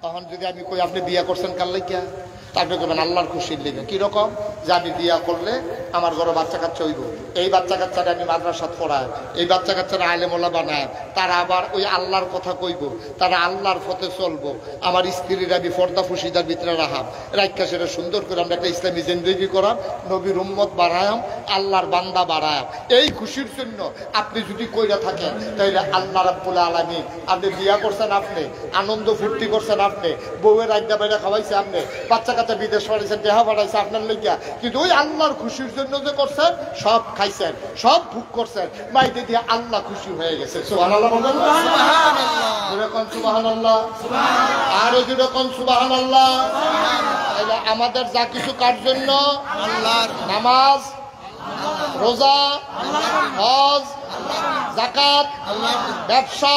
তখন যদি আমি কই আপনি বিয়া করছেন কার লাইগা, তারপরে করবেন আল্লাহর খুশির লেগে। কিরকম? যে আমি বিয়া করলে আমার ঘরে বাচ্চা কাচ্চা হইব, এই বাচ্চা কাচ্চারা আমি মাদ্রাসাত পড়ায়, এই বাচ্চা কাচ্চারা আলেমোল্লা বানায়, তারা আবার ওই আল্লাহর কথা কইব, তারা আল্লাহর পথে চলবো, আমার স্ত্রীর আমি পর্দা ফুসিদার ভিতরে রাখাম, রাখা সেটা সুন্দর করে আমরা একটা ইসলামী জিন্দেগি করাম, নবীর উম্মত বাড়ায়াম, আল্লাহর বান্দা বাড়ায়াম। এই খুশির জন্য আপনি যদি কইরা থাকেন তাহলে আল্লাহ রাব্বুল আলামিন, আপনি বিয়া করছেন, আপনি আনন্দ ফুর্তি করছেন, আপনি বউয়ের আজ্ঞা বাইরে খাওয়াইছে, আপনি বাচ্চা কাচ্চা বিদেশ পাঠাইছেন, দেহা পাঠাইছে আপনার লেগিয়া, কিন্তু ওই আল্লাহর খুশির জন্য যে করছেন, সব খাইছেন, সব ভোগ করছেন, মাইতে দিয়ে আল্লাহ খুশি হয়ে গেছে। সুবহানাল্লাহ বলেন, সুবহানাল্লাহ, সুবহানাল্লাহ, আর জোরে কোন সুবহানাল্লাহ। তাহলে আমাদের যা কিছু কার জন্য? আল্লাহর। নামাজ, রোজা, হজ, যাকাত, ব্যবসা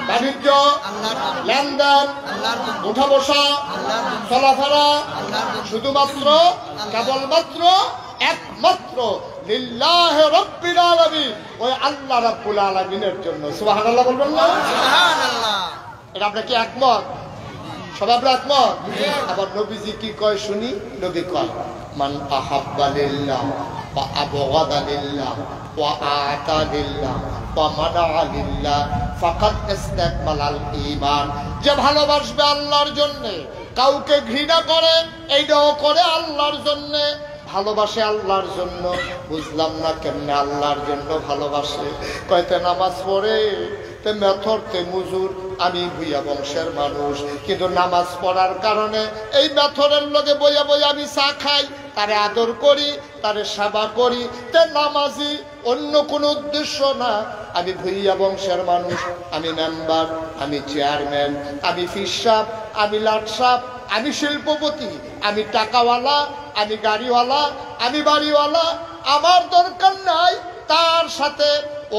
বাণিজ্য, লেনদেন, উঠা বসা, চলাফেরা শুধুমাত্র কেবলমাত্র একমাত্র লিল্লাহি রাব্বিল আলামিন, ওই আল্লাহ রাব্বুল আলামিনের জন্য। সুবহানাল্লাহ বলবেন না? সুবহানাল্লাহ। এটা আপনারা কি একমত? সবাই আপনারা একমত? আবার নবীজি কি কয় শুনি? নবী কয় মান আহাব্বা লিল্লাহ ওয়া আবগাদা লিল্লাহ ওয়া আতা লিল্লাহ ওয়া মানা লিল্লাহ ফাকাদ ইসতাকমালাল ঈমান। যে ভালোবাসবে আল্লাহর জন্য, কাউকে ঘৃণা করে, এইটাও করে আল্লাহর জন্য, ভালোবাসে আল্লাহর জন্য। বুঝলাম না কেমনে আল্লাহর জন্য ভালোবাসে? কয়তে নামাজ পড়ে, তে মেথর, তে মুজুর, আমি ভুইয়া বংশের মানুষ, কিন্তু নামাজ পড়ার কারণে এই মেথরের লগে বইয়া বইয়া আমি চা খাই, তারে আদর করি, তারে সেবা করি, তে নামাজি, অন্য কোনো উদ্দেশ্য না। আমি ভুইয়া বংশের মানুষ, আমি মেম্বার, আমি চেয়ারম্যান, আমি ফিসাব, আমি লাটসাপ, আমি শিল্পপতি, আমি টাকাওয়ালা, আমি গাড়িওয়ালা, আমি বাড়িওয়ালা, আমার দরকার নাই তার সাথে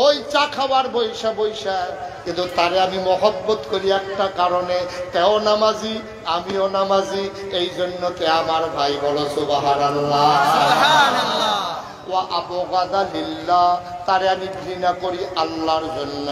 ওই চা খাওয়ার বৈশা বৈশা, কিন্তু তারে আমি মহব্বত করি একটা কারণে, তেও নামাজি, আমিও নামাজি, এই জন্য তে আমার ভাই বলো সুবহানাল্লাহ। ওয়া আবগাদা লিল্লাহ, তারে আমি ঘৃণা করি আল্লাহর জন্য।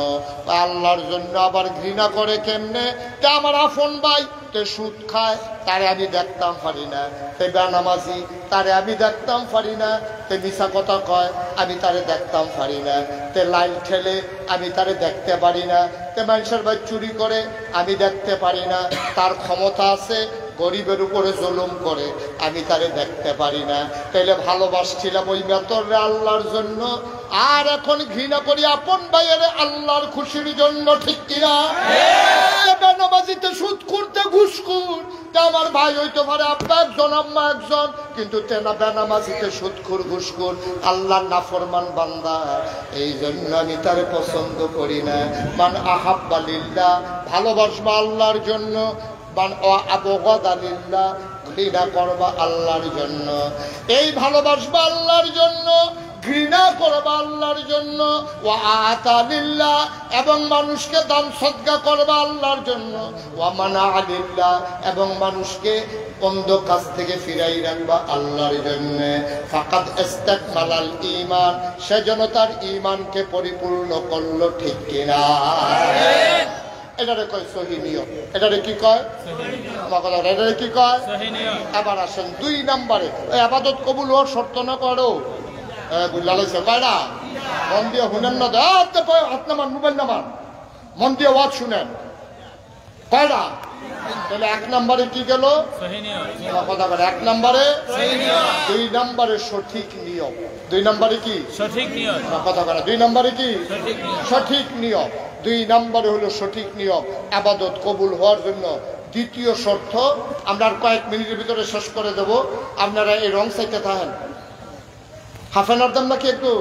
আল্লাহর জন্য আবার ঘৃণা করে কেমনে? তে আমার আপন ভাই, তে সুদ খায়, তারে আমি দেখতাম পারি না, তে বেনামাজি, তারে আমি দেখতাম পারি না, তে মিছা কথা কয়, আমি তারে দেখতাম পারি না, তে লাইন ঠেলে, আমি তারে দেখতে পারি না, তে মানুষের ভাই চুরি করে, আমি দেখতে পারি না, তার ক্ষমতা আছে, গরিবের উপরে জুলুম করে, আমি তারে দেখতে পারি না। তাইলে ভালোবাসছিলাম ওই মেতরে আল্লাহর জন্য, আর এখন ঘৃণা করি আপন ভাইয়ের আল্লাহর খুশির জন্য। ঠিক কিনা? বেনামাজিতে সুদ করতে ঘুষখোর, আমার ভাই হইতে পারে আব্বা একজন, আম্মা একজন, কিন্তু তেনা বেনামাজিতে সুদখোর, ঘুষখোর, আল্লাহর নাফরমান বান্দা, এই জন্য আমি তারে পছন্দ করি না। মান আহাব্বা লিল্লাহ, ভালোবাসবা আল্লাহর জন্য, ঘৃণা করবা আল্লাহর জন্য। এই ভালোবাসবা আল্লাহর জন্য, ঘৃণা করবা আল্লাহর জন্য। ওয়া আতা লিল্লাহ, এবং মানুষকে দান সদকা করবা আল্লাহর জন্য। ওয়া মানা লিল্লাহ, এবং মানুষকে বন্ধ কাজ থেকে ফিরাই রাখবা আল্লাহর জন্য। ফাকাদ ইসতাকমালাল ঈমান, সেজন্য তার ঈমানকে পরিপূর্ণ করলো। ঠিক কিনা? এটারে কয় সহি নিয়ম। এটারে কি কয়? এটারে কি কয়? এবার আসেন 2 নম্বরে, ইবাদত কবুল হওয়ার শর্ত না করো বুঝলাইছে কয়টা? মন দিয়ে শুনেন না, হাত নামান, মোবাইল নামান, মন দিয়ে ওয়াজ শুনেন। কয়টা? তাহলে 1 নম্বরে কি গেল? কথা বলে 1 নম্বরে, 2 নম্বরে সঠিক নিয়ম। 2 নম্বরে কি? সঠিক নিয়ম। কথা বলে 2 নম্বরে কি? সঠিক নিয়ম। 2 নম্বরে হলো সঠিক নিয়ম ইবাদত কবুল হওয়ার জন্য। দ্বিতীয় শর্ত আমরা আর কয়েক মিনিটের ভিতরে শেষ করে দেব, আপনারা এই রং সাইতে থাকেন। হাফেনার দাম নাকি একটু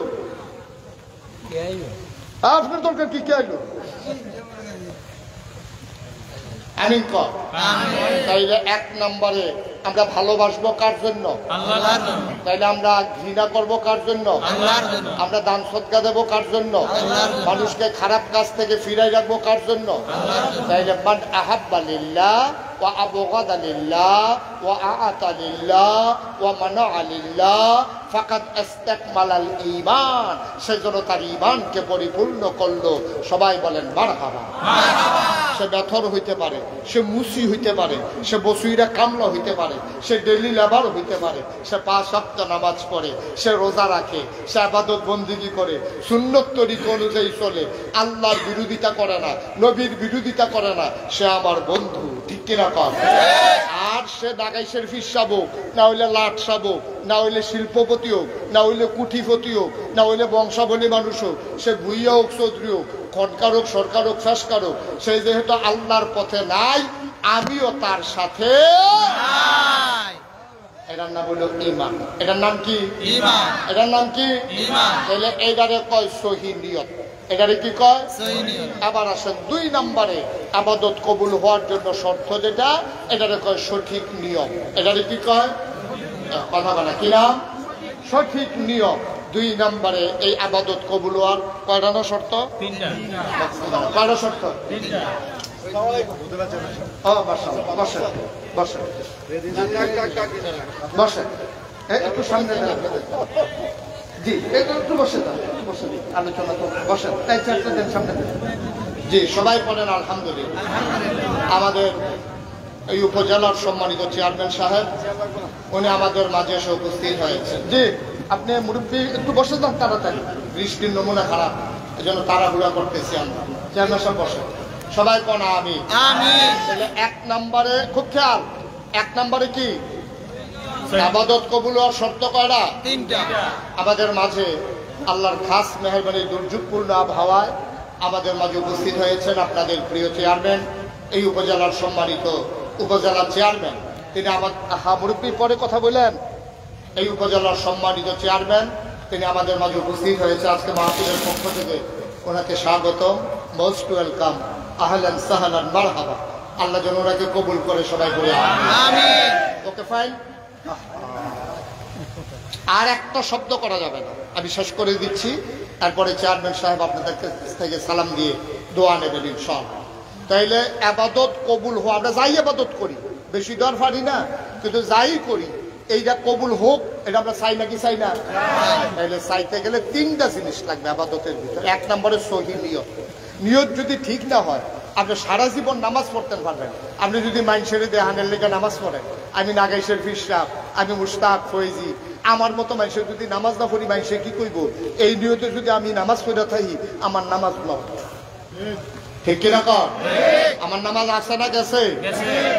আপনার দরকার কি? কে আইলো? আমিন কর। তাইলে 1 নম্বরে আমরা ভালোবাসবো কার জন্য? আল্লাহর জন্য। তাইলে আমরা ঘৃণা করব কার জন্য? আল্লাহর জন্য। আমরা দান সদকা দেবো কার জন্য? আল্লাহর জন্য। মানুষকে খারাপ কাজ থেকে ফিরাই রাখবো কার জন্য? তাইলে মান আহাব্বা লিল্লাহ ওয়া আবগাদা লিল্লাহ ওয়া আ'তা লিল্লাহ ওয়া মানা'a লিল্লাহ ফাকাদ ইসতাকমালাল ঈমান, সেজন্য তার ঈমানকে পরিপূর্ণ করলো। সবাই বলেন মারহাবা। সে ব্যথর হইতে পারে, সে মুসি হইতে পারে, সে বসুইরা কামলা হইতে পারে, সে ডেইলি লেবার হইতে পারে, সে 5 ওয়াক্ত নামাজ পড়ে, সে রোজা রাখে, সে ইবাদত বন্দেগী করে, সুন্নত তরিকা অনুযায়ী চলে, আল্লাহর বিরোধিতা করে না, নবীর বিরোধিতা করে না, সে আমার বন্ধু। ঠিক কিনা কর? আর সে নাগাইশের ফিস শাবক, না হইলে লাট শাবক, না হইলে শিল্পপতি হোক, না হইলে কুঠিপতি হোক, না হইলে বংশাবলী মানুষ হোক, সে ভুইয়া হোক চৌধুরী হোক, খনকার হোক, সরকার হোক, শাসকার হোক, সে যেহেতু আল্লাহর পথে নাই, আমিও তার সাথে নাই। এটার নাম হলো ঈমান। এটার নাম কি? ঈমান। এটার নাম কি? ঈমান। তাহলে এইটারে কয় সহিহ নিয়ত। এটারে কি কয়? সহিহ নিয়ত। আবার আসেন 2 নম্বরে, ইবাদত কবুল হওয়ার জন্য শর্ত যেটা, এটারে কয় সঠিক নিয়ম। এটারে কি কয়? কথা বলা কি নাম? সঠিক নিয়ম। 2 নম্বরে এই ইবাদত কবুল হওয়ার কয়টা না শর্ত? 3টা। কয়টা শর্ত? 3টা। ও মাশাআল্লাহ, বসেন বসেন বসেন, একটু সামনে যান। জি একটু বসে যান, একটু বসে দিন, আলোচনা করুন, বসেন। তাই চারটা দেন সামনে দেন। জি সবাই বলেন আলহামদুলিল্লাহ। আমাদের এই উপজেলার সম্মানিত চেয়ারম্যান সাহেব, উনি আমাদের মাঝে এসে উপস্থিত হয়েছেন। জি আপনি মুরব্বী একটু বসে যান তাড়াতাড়ি, বৃষ্টির নমুনা খারাপ, এই জন্য তাড়াহুড়া করতেছি আমরা। চেয়ারম্যান সাহেব বসেন, সবাই কোন আমি আমিন। তাহলে 1 নম্বরে খুব খেয়াল, 1 নম্বরে কি ইবাদত কবুল হওয়ার শর্ত কয়টা? 3টা। আমাদের মাঝে আল্লাহর খাস মেহেরবানি দুর্যোগপূর্ণ আবহাওয়ায় আমাদের মাঝে উপস্থিত হয়েছেন আপনাদের প্রিয় চেয়ারম্যান, এই উপজেলার সম্মানিত উপজেলা চেয়ারম্যান। তিনি আমার মুরব্বীর পরে কথা বলেন, এই উপজেলার সম্মানিত চেয়ারম্যান তিনি আমাদের মাঝে উপস্থিত হয়েছে। আজকে মাহফিলের পক্ষ থেকে ওনাকে স্বাগতম, মোস্ট ওয়েলকাম, আহলান সাহলান মারহাবা। আল্লাহ যেন ওনাকে কবুল করে, সবাই বলে আমিন। Okay fine. আর একটা শব্দ করা যাবে না, আমি শেষ করে দিচ্ছি। তারপরে চেয়ারম্যান সাহেব আপনাদের থেকে সালাম দিয়ে দোয়া নেবেন ইনশাআল্লাহ। তাইলে ইবাদত কবুল হওয়া, আমরা যাই ইবাদত করি, বেশি দর পারি না, কিন্তু যাই করি এইটা কবুল হোক, এটা আমরা চাই নাকি চাই না? তাইলে চাইতে গেলে 3টা জিনিস লাগবে ইবাদতের ভিতরে। 1 নম্বরে সহিহ নিয়ত। নিয়ত যদি ঠিক না হয়, আপনি সারা জীবন নামাজ পড়তে পারবেন। আপনি যদি মাইনসেরে দেহানের লেগে নামাজ পড়েন, আমি নাগাইশের ফিসরাফ, আমি মুশতাক ফয়েজি, আমার মতো মানুষের যদি নামাজ না পড়ি, মানুষে কি কইব? এই নিয়তে যদি আমি নামাজ পড়ে থাকি, আমার নামাজ নয়। ঠিক কিনা কর? আমার নামাজ আছে না গেছে?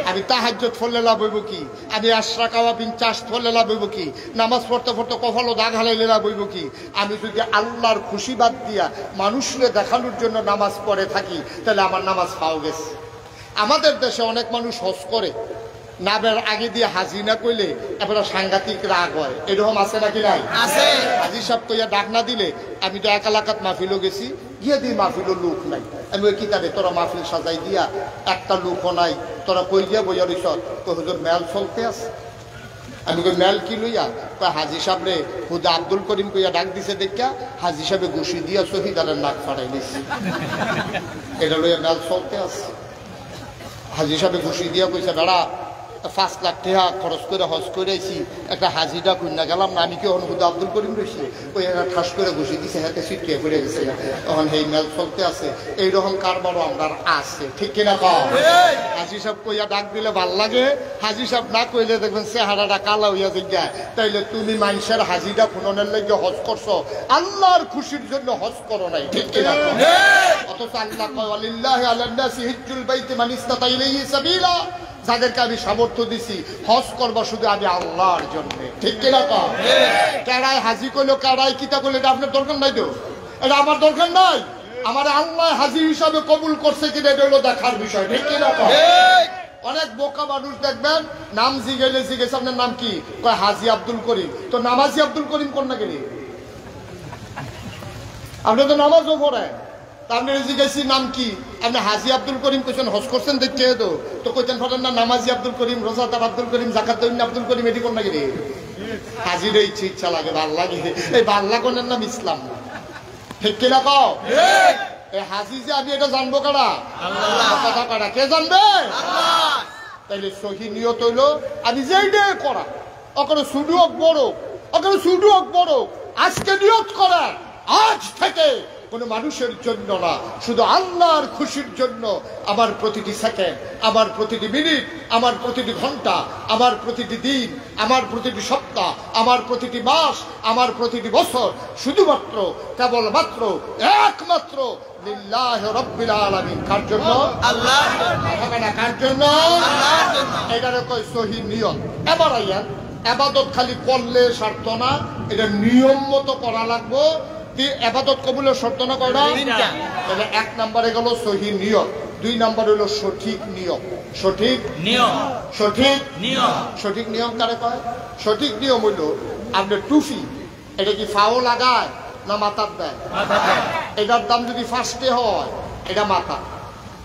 আমি তাহাজ্জুদ পড়লে লাভ হইব কি? আমি আশরাক ওয়া বিন চাষ পড়লে লাভ হইব কি? নামাজ পড়তে পড়তে কপালও দাগ হালাইলে লাভ হইব কি? আমি যদি আল্লাহর খুশি বাদ দিয়া মানুষকে দেখানোর জন্য নামাজ পড়ে থাকি, তাহলে আমার নামাজ পাও গেছে। আমাদের দেশে অনেক মানুষ হজ করে, নামের আগে দিয়ে হাজি না কইলে এবারে সাংঘাতিক রাগ হয়, এরকম আছে নাকি নাই? আছে। হাজি সাহেব কইয়া ডাক না দিলে, আমি তো 1 এলাকাত মাহফিলও গেছি, গিয়ে দিই মাহফিলও লোক নাই। আমি ওই কিতাবে তোরা মাহফিল সাজাই দিয়া একটা লোকও নাই, তোরা কই গিয়া বইয়া রইছ? তো হুজুর মেল চলতে আছে। আমি কই মেল কি লইয়া? কয় হাজি সাহেব রে হুদা আব্দুল করিম কইয়া ডাক দিছে দেখা হাজি সাহেবে ঘুষি দিয়া শহীদারের নাক ফাটাই দিছে। এটা লইয়া মেল চলতে আছে। হাজি সাহেবে ঘুষি দিয়া কইছে, বেড়া 5 লাখ টাকা খরচ করে হজ করে আইছি, একটা হাজিটা কন্যা গেলাম না, আমি কি অনুভূত আব্দুল করিম রয়েছি? ওই একটা ঠাস করে ঘুষি দিছে, হাতে ছিটকে পড়ে গেছে। তখন এই মেল চলতে আছে, এইরকম কারবারও আমরা আছে। ঠিক কিনা কও? হাজি সাহেব কইয়া ডাক দিলে ভাল লাগে, হাজি সাহেব না কইলে দেখবেন চেহারাটা কালা হইয়া যায়। তাইলে তুমি মানুষের হাজিটা খুননের লেগে হজ করছো, আল্লাহর খুশির জন্য হজ করো নাই। ঠিক কিনা কও? অথচ আল্লাহ কয় ওয়ালিল্লাহি আলান নাসি হিজ্জুল বাইতি মান ইসতাতা ইলাইহি সাবিলা, যাদেরকে আমি সামর্থ্য দিছি হজ করবা শুধু আমি আল্লাহর জন্য। ঠিক কিনা কও? কেড়াই হাজি কইলো, কেড়াই কিতা কইলো, এটা আপনার দরকার নাই তো, এটা আমার দরকার নাই। আমার আল্লাহ হাজি হিসাবে কবুল করছে কিনা এটা হলো দেখার বিষয়। ঠিক কিনা কও? অনেক বোকা মানুষ দেখবেন, নাম জিজ্ঞেস আপনার নাম কি? কয় হাজি আব্দুল করিম। তো নামাজি আব্দুল করিম কোন না গেলি? আপনি তো নামাজও পড়েন, আপনি জিজ্ঞাসি নাম কি? আপনি হাজি আব্দুল করিম কোয়েছেন, হজ করছেন দেখে তো কইতেন পারেন না নামাজি আব্দুল করিম, রোজাদার আব্দুল করিম, জাকাতুন আব্দুল করিম, এটি কোন লাগে রে? হাজির ইচ্ছা লাগে, ভাল লাগে। এই ভাল লাগানোর নাম ইসলাম, ঠিক কিনা কও? এই হাজি যে আমি এটা জানবো কারা? কথা কারা কে জানবে? তাইলে সহি নিয়ত হইলো আমি যেইটা করা, ওখানে শুধু হোক বড়, ওখানে শুধু হোক বড়, আজকে নিয়ত করা আজ থেকে কোনো মানুষের জন্য না, শুধু আল্লাহর খুশির জন্য আমার প্রতিটি সেকেন্ড, আমার প্রতিটি মিনিট, আমার প্রতিটি ঘন্টা, আমার প্রতিটি দিন, আমার প্রতিটি সপ্তাহ, আমার প্রতিটি মাস, আমার প্রতিটি বছর শুধুমাত্র কেবলমাত্র একমাত্র লিল্লাহি রাব্বিল আলামিন। কার জন্য? আল্লাহ। কার জন্য? এটারে কয় সহি নিয়ত। এবার আইয়ান ইবাদত খালি করলে শর্ত না, এটা নিয়ম মতো করা লাগবে। ইবাদত কবুলের শর্ত না কয়টা? তাহলে এক নম্বরে গেল সহি নিয়ত, দুই নম্বর হলো সঠিক নিয়ম। সঠিক নিয়ম, সঠিক নিয়ম। সঠিক নিয়ম কারে কয়? সঠিক নিয়ম হইল আপনার টুপি, এটা কি ফাও লাগায় না মাথার দেয়? এটার দাম যদি ফার্স্টে হয় এটা মাথা,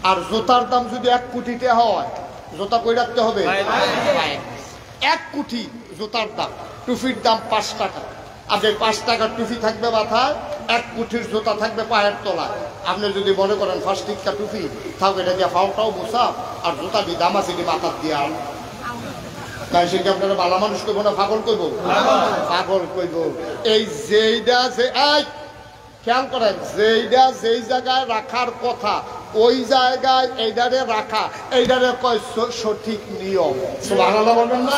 আর জুতার দাম যদি 1 কোটিতে হয়, জুতা কই রাখতে হবে? 1 কোটি জুতার দাম, টুপির দাম 5 টাকা। আপনার 5 টাকার টুপি থাকবে মাথায়, 1 কোটির জুতা থাকবে পায়ের তলায়। আপনি যদি মনে করেন ফার্স্ট টিকা টুপি থাকবে, এটা দিয়ে ফাওটাও মুসা আর জুতা দিয়ে দাম আছে মাথার দিয়ে আল, তাই সে কি আপনারা ভালো মানুষ কইব না পাগল কইব? পাগল কইব। এই যেইটা যে খেয়াল করেন, যেইটা যেই জায়গায় রাখার কথা ওই জায়গায় এইটারে রাখা, এইটারে কয় সঠিক নিয়ম। সুবহানাল্লাহ বলবেন না?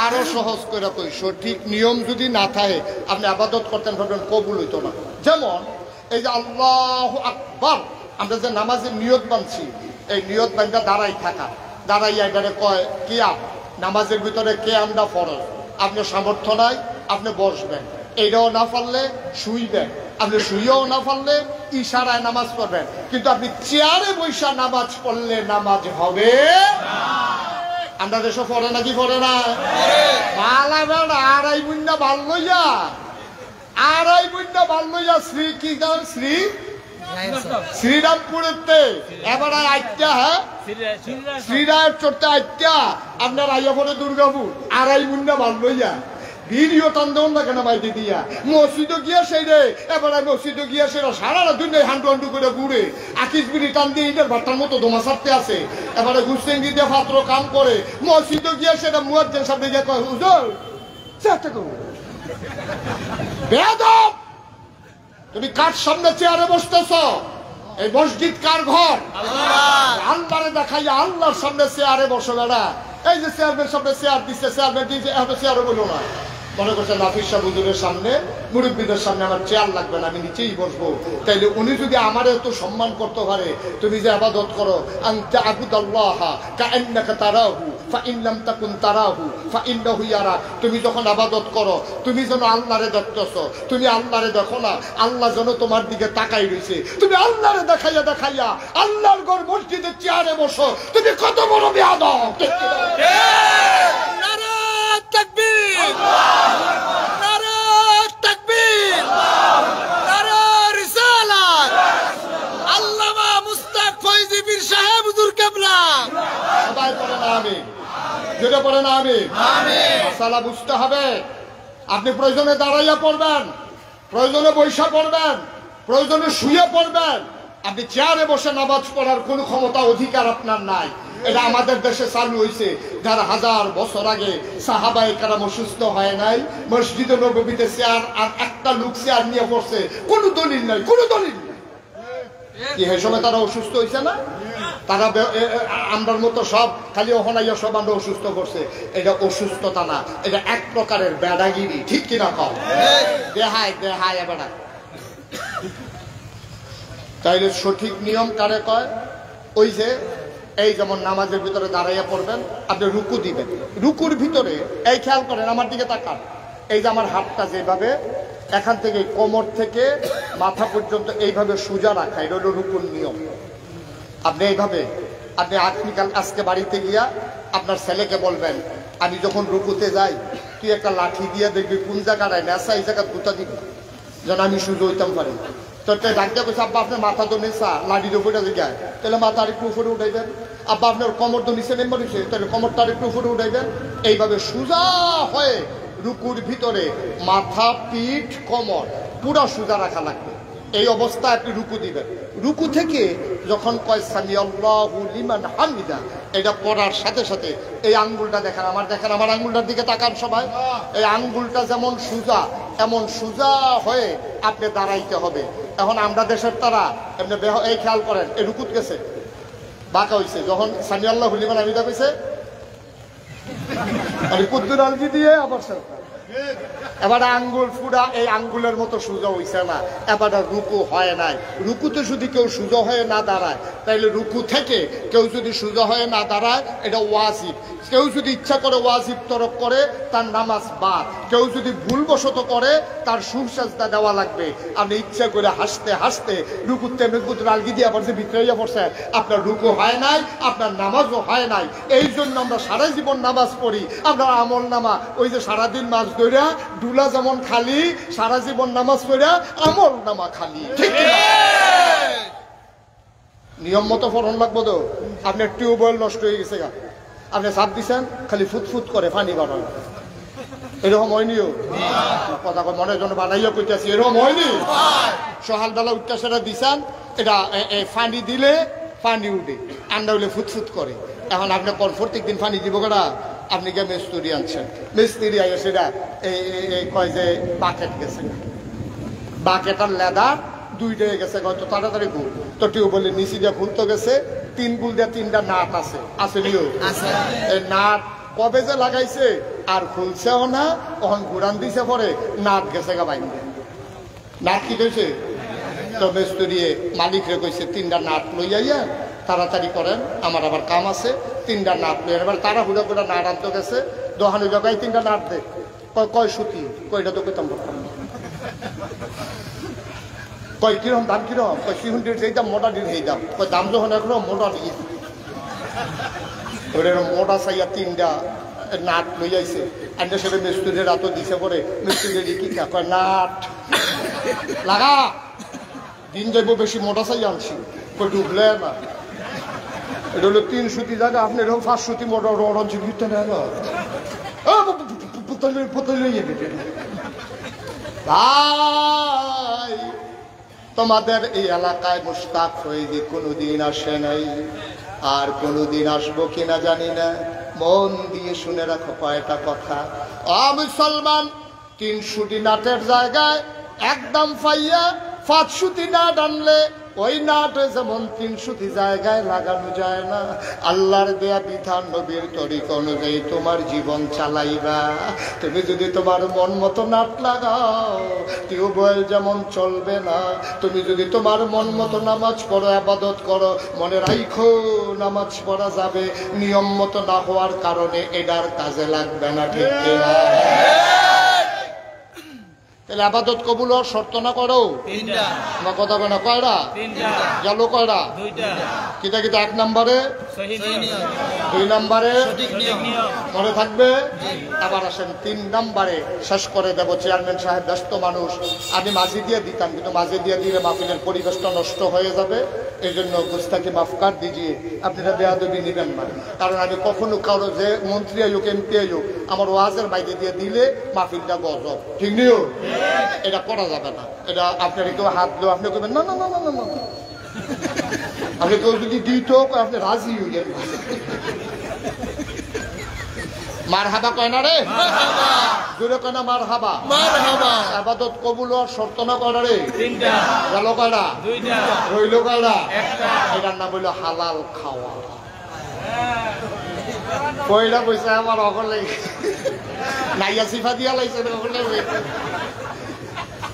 আরো সহজ করে কই, সঠিক নিয়ম যদি না থাকে আপনি ইবাদত করতেন ভাববেন কবুল হইতো না। যেমন এই যে আল্লাহু আকবার, আমরা যে নামাজের নিয়ত বানছি, এই নিয়ত বান্ধা দাঁড়াই থাকা, দাঁড়াইয়া এটারে কয় কিয়াম। নামাজের ভিতরে কিয়ামটা ফরজ। আপনার সামর্থ্য নাই, আপনি বসবেন, এইটাও না পারলে শুইবেন, আপনি শুয়েও না পারলে ইশারায় নামাজ পড়বেন, কিন্তু আপনি চেয়ারে বৈশা নামাজ পড়লে নামাজ হবে। আমরা দেশে পড়ে নাকি পড়ে না? ভালো বেড়া আড়াই বুন্না ভাল লইয়া, আড়াই বুন্না ভাল লইয়া শ্রী কি গান শ্রী শ্রীরামপুরেতে এবার আইটা, হ্যাঁ শ্রীরাম চড়তে আইটা আপনার আইয়া পড়ে দুর্গাপুর আড়াই বুন্না ভাল লইয়া ভিডিও টান দেন না কেন বাইতে দিয়া মসজিদে গিয়া সেই রে, এবার মসজিদে গিয়া সেটা সারা দুনিয়ায় হান্ডু হান্ডু করে ঘুরে আকিস বিড়ি টান দিয়ে ইটের ভাট্টার মতো দোমা ছাড়তে আছে। এবারে গুসেঙ্গি দিয়ে পাত্র কাম করে মসজিদে গিয়া সেটা মুয়াজ্জিন সামনে গিয়ে কয় হুজুর চেষ্টা করো, বেয়াদব তুমি কার সামনে চেয়ারে বসতেছ? এই মসজিদ কার ঘর? আল্লাহরে দেখাইয়া আল্লাহর সামনে চেয়ারে বসো বেড়া। এই যে চেয়ারম্যান সামনে চেয়ার দিচ্ছে, চেয়ারম্যান দিচ্ছে, এখন চেয়ারও বলো না, মনে করছে নাফিস সাহেব হুজুরের সামনে মুরব্বীদের সামনে আমার চেয়ার লাগবে না, আমি নিচেই বসবো। তাইলে উনি যদি আমার এত সম্মান করতে পারে, তুমি যে ইবাদত করো আনতা আবুদাল্লাহা কাআন্নাকা তারাহু ফাইন লাম তাকুন তারাহু ফাইন্নাহু ইয়ারাক, তুমি যখন ইবাদত করো তুমি যেন আল্লাহরে দেখতেছো, তুমি আল্লাহরে দেখো না, আল্লাহ যেন তোমার দিকে তাকাই রইছে। তুমি আল্লাহরে দেখাইয়া দেখাইয়া আল্লাহর ঘর মসজিদের চেয়ারে বসো, তুমি কত বড় বেয়াদব! ঠিক নারে তাকবীর, নারে তাকবীর, নারে রিসালাত। আল্লামা মুস্তাক ফয়জী পীর সাহেব হুজুর কিবলা। সবাই পড়েন আমিন, যেটা পড়েন আমিন। মাসালা বুঝতে হবে। আপনি প্রয়োজনে দাঁড়াইয়া পড়বেন, প্রয়োজনে বৈশা পড়বেন, প্রয়োজনে শুয়ে পড়বেন। আপনি চেয়ারে বসে নামাজ পড়ার কোনো ক্ষমতা অধিকার আপনার নাই। এটা আমাদের দেশে চালু হয়েছে, যারা 1000 বছর আগে সাহাবায়ে কেরাম অসুস্থ হয় নাই, মসজিদে নববীতে চেয়ার আর একটা লোক চেয়ার নিয়ে পড়ছে, কোনো দলিল নাই, কোনো দলিল নাই। কি এই সময় তারা অসুস্থ হয়েছে না? তারা আমরার মতো সব খালি ওখানাইয়া সব আমরা অসুস্থ করছে। এটা অসুস্থতা না, এটা এক প্রকারের বেড়াগিরি। ঠিক কিনা কম? দেহায় দেহায় বেড়া। তাইলে সঠিক নিয়ম কারে কয়? ওই যে এই যেমন নামাজের ভিতরে দাঁড়াইয়া পড়বেন, আপনি রুকু দিবেন, রুকুর ভিতরে এই খেয়াল করেন, আমার দিকে তাকান, এই যে আমার হাতটা যেভাবে এখান থেকে কোমর থেকে মাথা পর্যন্ত এইভাবে সোজা রাখা, এটা হলো রুকুর নিয়ম। আপনি এইভাবে আপনি আজকে বাড়িতে গিয়া আপনার ছেলেকে বলবেন, আমি যখন রুকুতে যাই তুই একটা লাঠি দিয়ে দেখবি কোন জায়গায় নেশা এই জায়গা দুটা দিবি, যেন আমি সুযোগ হইতাম পারি। তো ডাক্তার কইছে আব্বা আপনার মাথা তো নিচা লাঠির উপরে যায়, তাহলে মাথা আরেকটু উপরে উঠাইবেন। আব্বা আপনার কোমর তো নিচে নেমে দিচ্ছে, তাহলে কোমরটা আরেকটু উপরে উঠাইবেন। এইভাবে সোজা হয়ে রুকুর ভিতরে মাথা, পিঠ, কোমর পুরা সোজা রাখা লাগবে। এই অবস্থায় আপনি রুকু দিবেন। রুকু থেকে যখন কয় সামি আল্লাহু লিমান হামিদা, এটা পড়ার সাথে সাথে এই আঙ্গুলটা দেখেন, আমার আঙ্গুলটার দিকে তাকান সবাই। এই আঙ্গুলটা যেমন সোজা, এমন সোজা হয়ে আপনি দাঁড়াইতে হবে। এখন আমরা দেশের তারা এমনি এই খেয়াল করেন, এই রুকুত গেছে বাঁকা হয়েছে, যখন সামি আল্লাহু লিমান হামিদা কইছে কুদ্দুর আলগি দিয়ে আবার এবার আঙ্গুল পুরা এই আঙ্গুলের মতো সোজা হইছে না, এবার রুকু হয় নাই। রুকুতে যদি কেউ সোজা হয়ে না দাঁড়ায়, তাইলে রুকু থেকে কেউ যদি সোজা হয়ে না দাঁড়ায়, এটা ওয়াজিব। কেউ যদি ইচ্ছা করে ওয়াজিব তরক করে, তার নামাজ বাদ। কেউ যদি ভুলবশত করে, তার সুরসাজদা দেওয়া লাগবে। আপনি ইচ্ছা করে হাসতে হাসতে রুকুতে রালগি দিয়ে আবার যে বিক্রয়া পড়ছে, আপনার রুকু হয় নাই, আপনার নামাজও হয় নাই। এই জন্য আমরা সারা জীবন নামাজ পড়ি, আমরা আমল নামা ওই যে সারাদিন মাছ ধইরা ডুলা যেমন খালি, সারা জীবন নামাজ পড়া আমল নামা খালি। ঠিক নিয়ম মতো ফলন লাগবো তো। আপনার টিউবওয়েল নষ্ট হয়ে গেছে, আপনি চাপ দিচ্ছেন, খালি ফুটফুট করে পানি বাড়ান, এরকম হয়নি? কথা মনের জন্য বানাইয়া কইতেছি, এরকম হয়নি? সকালবেলা উঠতে সেটা দিচ্ছেন, এটা পানি দিলে পানি উঠে, আন্ডা হইলে ফুটফুট করে। এখন আপনি প্রত্যেক দিন পানি দিব কেনা? আপনি গিয়ে মিস্ত্রি আনছেন, মিস্ত্রি আইয়া সেটা এই কয় যে বাকেট গেছে, বাকেট আর লেদার দুইটাই গেছে, হয়তো তাড়াতাড়ি গুল তো টিউবওয়েলের নিচে দিয়ে খুলতে গেছে, 3 গুল দিয়ে 3টা নাট আছে, আসেনিও এই নাট কবে যে লাগাইছে আর খুলছেও না, তখন ঘুরান দিছে, পরে নাট গেছে গা বাইরে। নাট কি কইছে? তো মিস্ত্রি মালিকরে কইছে 3টা নাট লইয়া তাড়াতাড়ি করেন, আমার আবার কাম আছে, 3টা নাট লইয়া। এবার তারা হুড়া করে নাট আনতে গেছে, দোহানি জায়গায় 3টা নাট দে, কয় সুতি, কয়টা তো কইতাম কয় কিরম দাম, কিরম কয় সিহুন্ডির সেই দাম, মোটা দিন সেই দাম, কয় দাম যখন এখনো মোটা দিয়ে মোটা চাইয়া 3টা নাট লই আইছে। আনতে সেটা মিস্ত্রির রাতও দিছে, পরে মিস্ত্রির কি কয় নাট লাগা, দিন যাইব বেশি মোটা চাই আনছি, কই ডুবলে না। এটা হলো 3 সুতি জায়গা, আপনি এরকম 5 সুতি মোটা রঞ্জি ঘুরতে নেন। ভাই তোমাদের এই এলাকায় মুশতাক ফয়েজি কোনোদিন আসে নাই, আর কোনোদিন আসবো কিনা জানি না। মন দিয়ে শুনে রাখো কয়টা কথা। মুসলমান 3 সুতি নাটের জায়গায় একদম পাইয়া 5 সুতি নাট আনলে ওই নাটে যেমন 3 সুতি জায়গায় লাগানো যায় না। আল্লাহর দেয়া বিধান, নবীর তরিকা অনুযায়ী তোমার জীবন চালাইবা। তুমি যদি তোমার মন মতো নাট লাগাও, টিউবওয়েল যেমন চলবে না। তুমি যদি তোমার মন মতো নামাজ পড়ো, ইবাদত করো, মনে রাখো নামাজ পড়া যাবে, নিয়ম মতো না হওয়ার কারণে এটার কাজে লাগবে না। ঠিক কিনা? তাহলে আবাদত কবুল হওয়ার শর্ত না করো 3টা, আমার কথা বলে না, কয়টা 3টা গেল, কয়টা 2টা, কিটা কিটা 1 নম্বরে, সহিহ নিয়ম, 2 নম্বরে সঠিক নিয়ম মনে থাকবে। আবার আসেন 3 নম্বরে শেষ করে দেব। চেয়ারম্যান সাহেব ব্যস্ত মানুষ, আমি মাঝে দিয়ে দিতাম, কিন্তু মাঝে দিয়ে দিলে মাহফিলের পরিবেশটা নষ্ট হয়ে যাবে। এই জন্য গুস্তাকে মাফ কর দিজিয়ে, আপনারা বেয়াদবি নেবেন না। কারণ আমি কখনো কারো যে মন্ত্রী আয়োগ, এমপি আয়োগ, আমার ওয়াজের বাইরে দিয়ে দিলে মাহফিলটা গজব। ঠিক নিও, এটা করা যাবে না। এটা আপনার কেউ হাত দেও, আপনি করবেন না না না না না না, আপনি কেউ যদি দিত আপনি রাজি হইলেন। মার হাবা কয় না রে, জোরে কয় না মার হাবা। আবাদত কবুল হওয়ার শর্ত না কয়টা রে, 3টা, গেল কয়টা, 2টা, রইল কয়টা, 1টা। এটার নাম হইল হালাল খাওয়া। কয়টা পয়সা আমার অকলে নাইয়া সিফা দিয়া লাইছে,